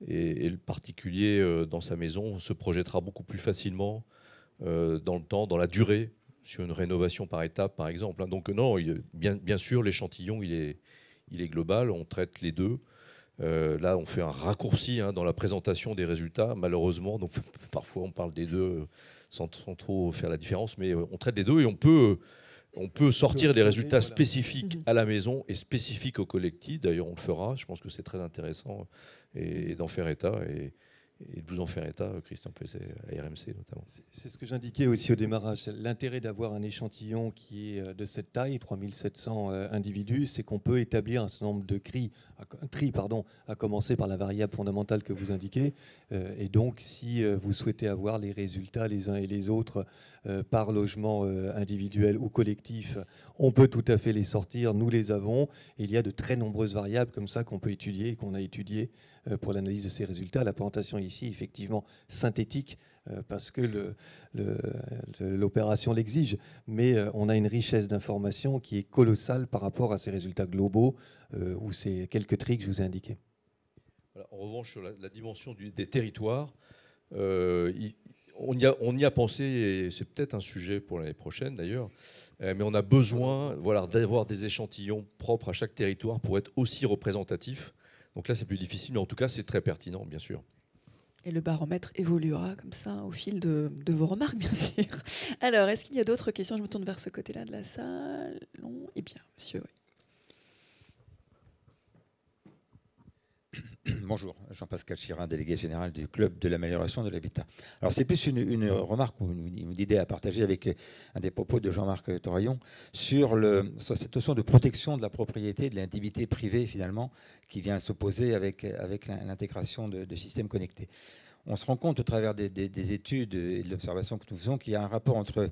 Et le particulier, dans sa maison, se projettera beaucoup plus facilement dans le temps, dans la durée, sur une rénovation par étape, par exemple. Donc non, bien sûr, l'échantillon, il est global, on traite les deux. Là, on fait un raccourci dans la présentation des résultats, malheureusement. Donc parfois, on parle des deux sans trop faire la différence, mais on traite les deux et on peut sortir des résultats spécifiques à la maison et spécifiques au collectif. D'ailleurs, on le fera. Je pense que c'est très intéressant et d'en faire état et de vous en faire état, Christian Pesset, à RMC notamment. C'est ce que j'indiquais aussi au démarrage. L'intérêt d'avoir un échantillon qui est de cette taille, 3700 individus, c'est qu'on peut établir un certain nombre de tri, à commencer par la variable fondamentale que vous indiquez. Et donc, si vous souhaitez avoir les résultats les uns et les autres par logement individuel ou collectif, on peut tout à fait les sortir, nous les avons. Et il y a de très nombreuses variables comme ça qu'on peut étudier et qu'on a étudiées pour l'analyse de ces résultats. La présentation ici, effectivement, synthétique, parce que l'opération l'exige. Mais on a une richesse d'informations qui est colossale par rapport à ces résultats globaux, ou ces quelques tricks que je vous ai indiqués. Voilà, en revanche, sur la dimension des territoires, on y a pensé, et c'est peut-être un sujet pour l'année prochaine d'ailleurs, mais on a besoin d'avoir des échantillons propres à chaque territoire pour être aussi représentatifs. Donc là, c'est plus difficile, mais en tout cas, c'est très pertinent, bien sûr. Et le baromètre évoluera comme ça au fil de vos remarques, bien sûr. Alors, est-ce qu'il y a d'autres questions? Je me tourne vers ce côté-là de la salle. Non. Eh bien, monsieur, oui. Bonjour, Jean-Pascal Chirin, délégué général du Club de l'amélioration de l'habitat. Alors c'est plus une remarque ou une idée à partager avec un des propos de Jean-Marc Toraillon sur cette notion de protection de la propriété, de l'intimité privée finalement, qui vient s'opposer avec l'intégration de systèmes connectés. On se rend compte au travers des études et de l'observation que nous faisons qu'il y a un rapport entre,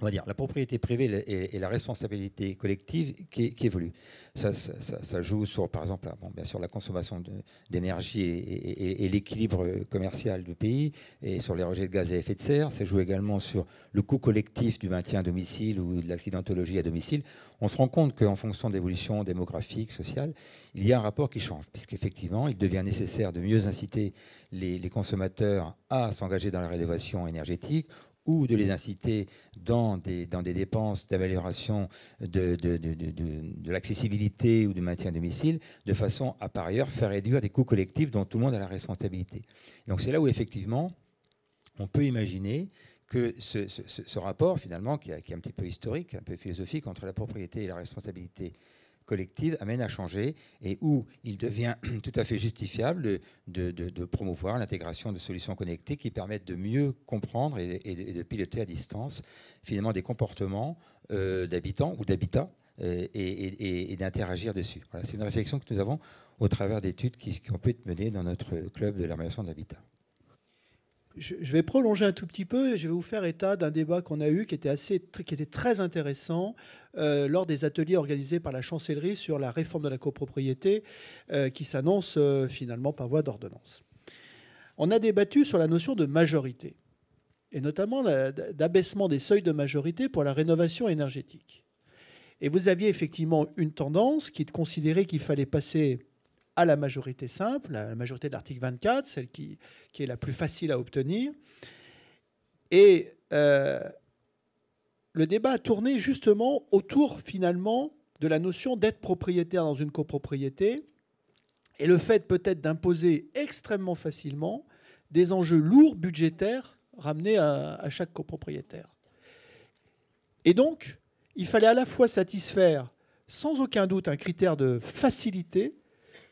on va dire, la propriété privée et la responsabilité collective qui évolue. Ça joue sur, par exemple, bien sûr, la consommation d'énergie et l'équilibre commercial du pays, et sur les rejets de gaz à effet de serre. Ça joue également sur le coût collectif du maintien à domicile ou de l'accidentologie à domicile. On se rend compte qu'en fonction de l'évolution démographique, sociale, il y a un rapport qui change, puisqu'effectivement, il devient nécessaire de mieux inciter les consommateurs à s'engager dans la rénovation énergétique, ou de les inciter dans des dépenses d'amélioration de l'accessibilité ou du maintien à domicile, de façon à, par ailleurs, faire réduire des coûts collectifs dont tout le monde a la responsabilité. Donc c'est là où, effectivement, on peut imaginer que ce rapport, finalement, qui est un petit peu historique, un peu philosophique, entre la propriété et la responsabilité collective amène à changer, et où il devient tout à fait justifiable de promouvoir l'intégration de solutions connectées qui permettent de mieux comprendre et de piloter à distance finalement des comportements d'habitants ou d'habitat et d'interagir dessus. Voilà, c'est une réflexion que nous avons au travers d'études qui ont pu être menées dans notre club de l'amélioration de l'habitat. Je vais prolonger un tout petit peu et je vais vous faire état d'un débat qu'on a eu qui était très intéressant lors des ateliers organisés par la chancellerie sur la réforme de la copropriété qui s'annonce finalement par voie d'ordonnance. On a débattu sur la notion de majorité et notamment d'abaissement des seuils de majorité pour la rénovation énergétique. Et vous aviez effectivement une tendance qui est de considérer qu'il fallait passer à la majorité simple, à la majorité de l'article 24, celle qui est la plus facile à obtenir. Et le débat a tourné justement autour, finalement, de la notion d'être propriétaire dans une copropriété et le fait peut-être d'imposer extrêmement facilement des enjeux lourds budgétaires ramenés à chaque copropriétaire. Et donc, il fallait à la fois satisfaire, sans aucun doute, un critère de facilité,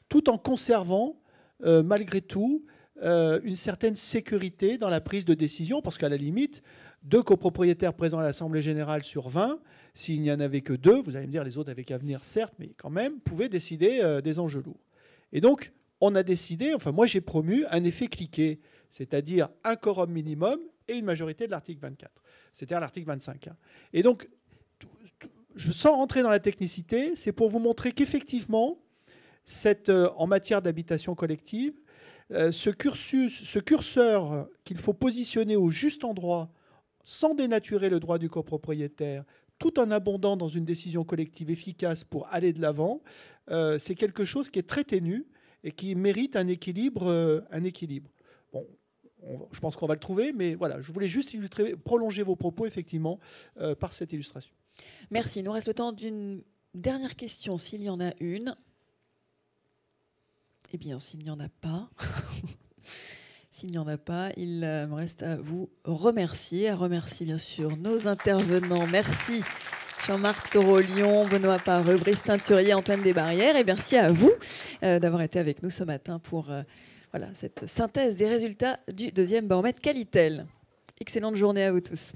tout en conservant, malgré tout, une certaine sécurité dans la prise de décision, parce qu'à la limite, 2 copropriétaires présents à l'Assemblée générale sur 20, s'il n'y en avait que 2, vous allez me dire les autres avaient qu'à venir, certes, mais quand même, pouvaient décider des enjeux lourds. Et donc, on a décidé, enfin moi j'ai promu un effet cliquet, c'est-à-dire un quorum minimum et une majorité de l'article 24, c'est-à-dire l'article 25. Et donc, sans rentrer dans la technicité, c'est pour vous montrer qu'effectivement, en matière d'habitation collective, ce curseur qu'il faut positionner au juste endroit, sans dénaturer le droit du copropriétaire, tout en abondant dans une décision collective efficace pour aller de l'avant, c'est quelque chose qui est très ténu et qui mérite un équilibre. Bon, je pense qu'on va le trouver, mais voilà, je voulais juste prolonger vos propos, effectivement, par cette illustration. Merci. Il nous reste le temps d'une dernière question, s'il y en a une. Eh bien, s'il n'y en a pas... S'il n'y en a pas, il me reste à vous remercier. À remercier bien sûr nos intervenants. Merci Jean-Marc Torolion, Benoît Pareux, Brice Teinturier, Antoine Desbarrières. Et merci à vous d'avoir été avec nous ce matin pour cette synthèse des résultats du 2e baromètre Qualitel. Excellente journée à vous tous.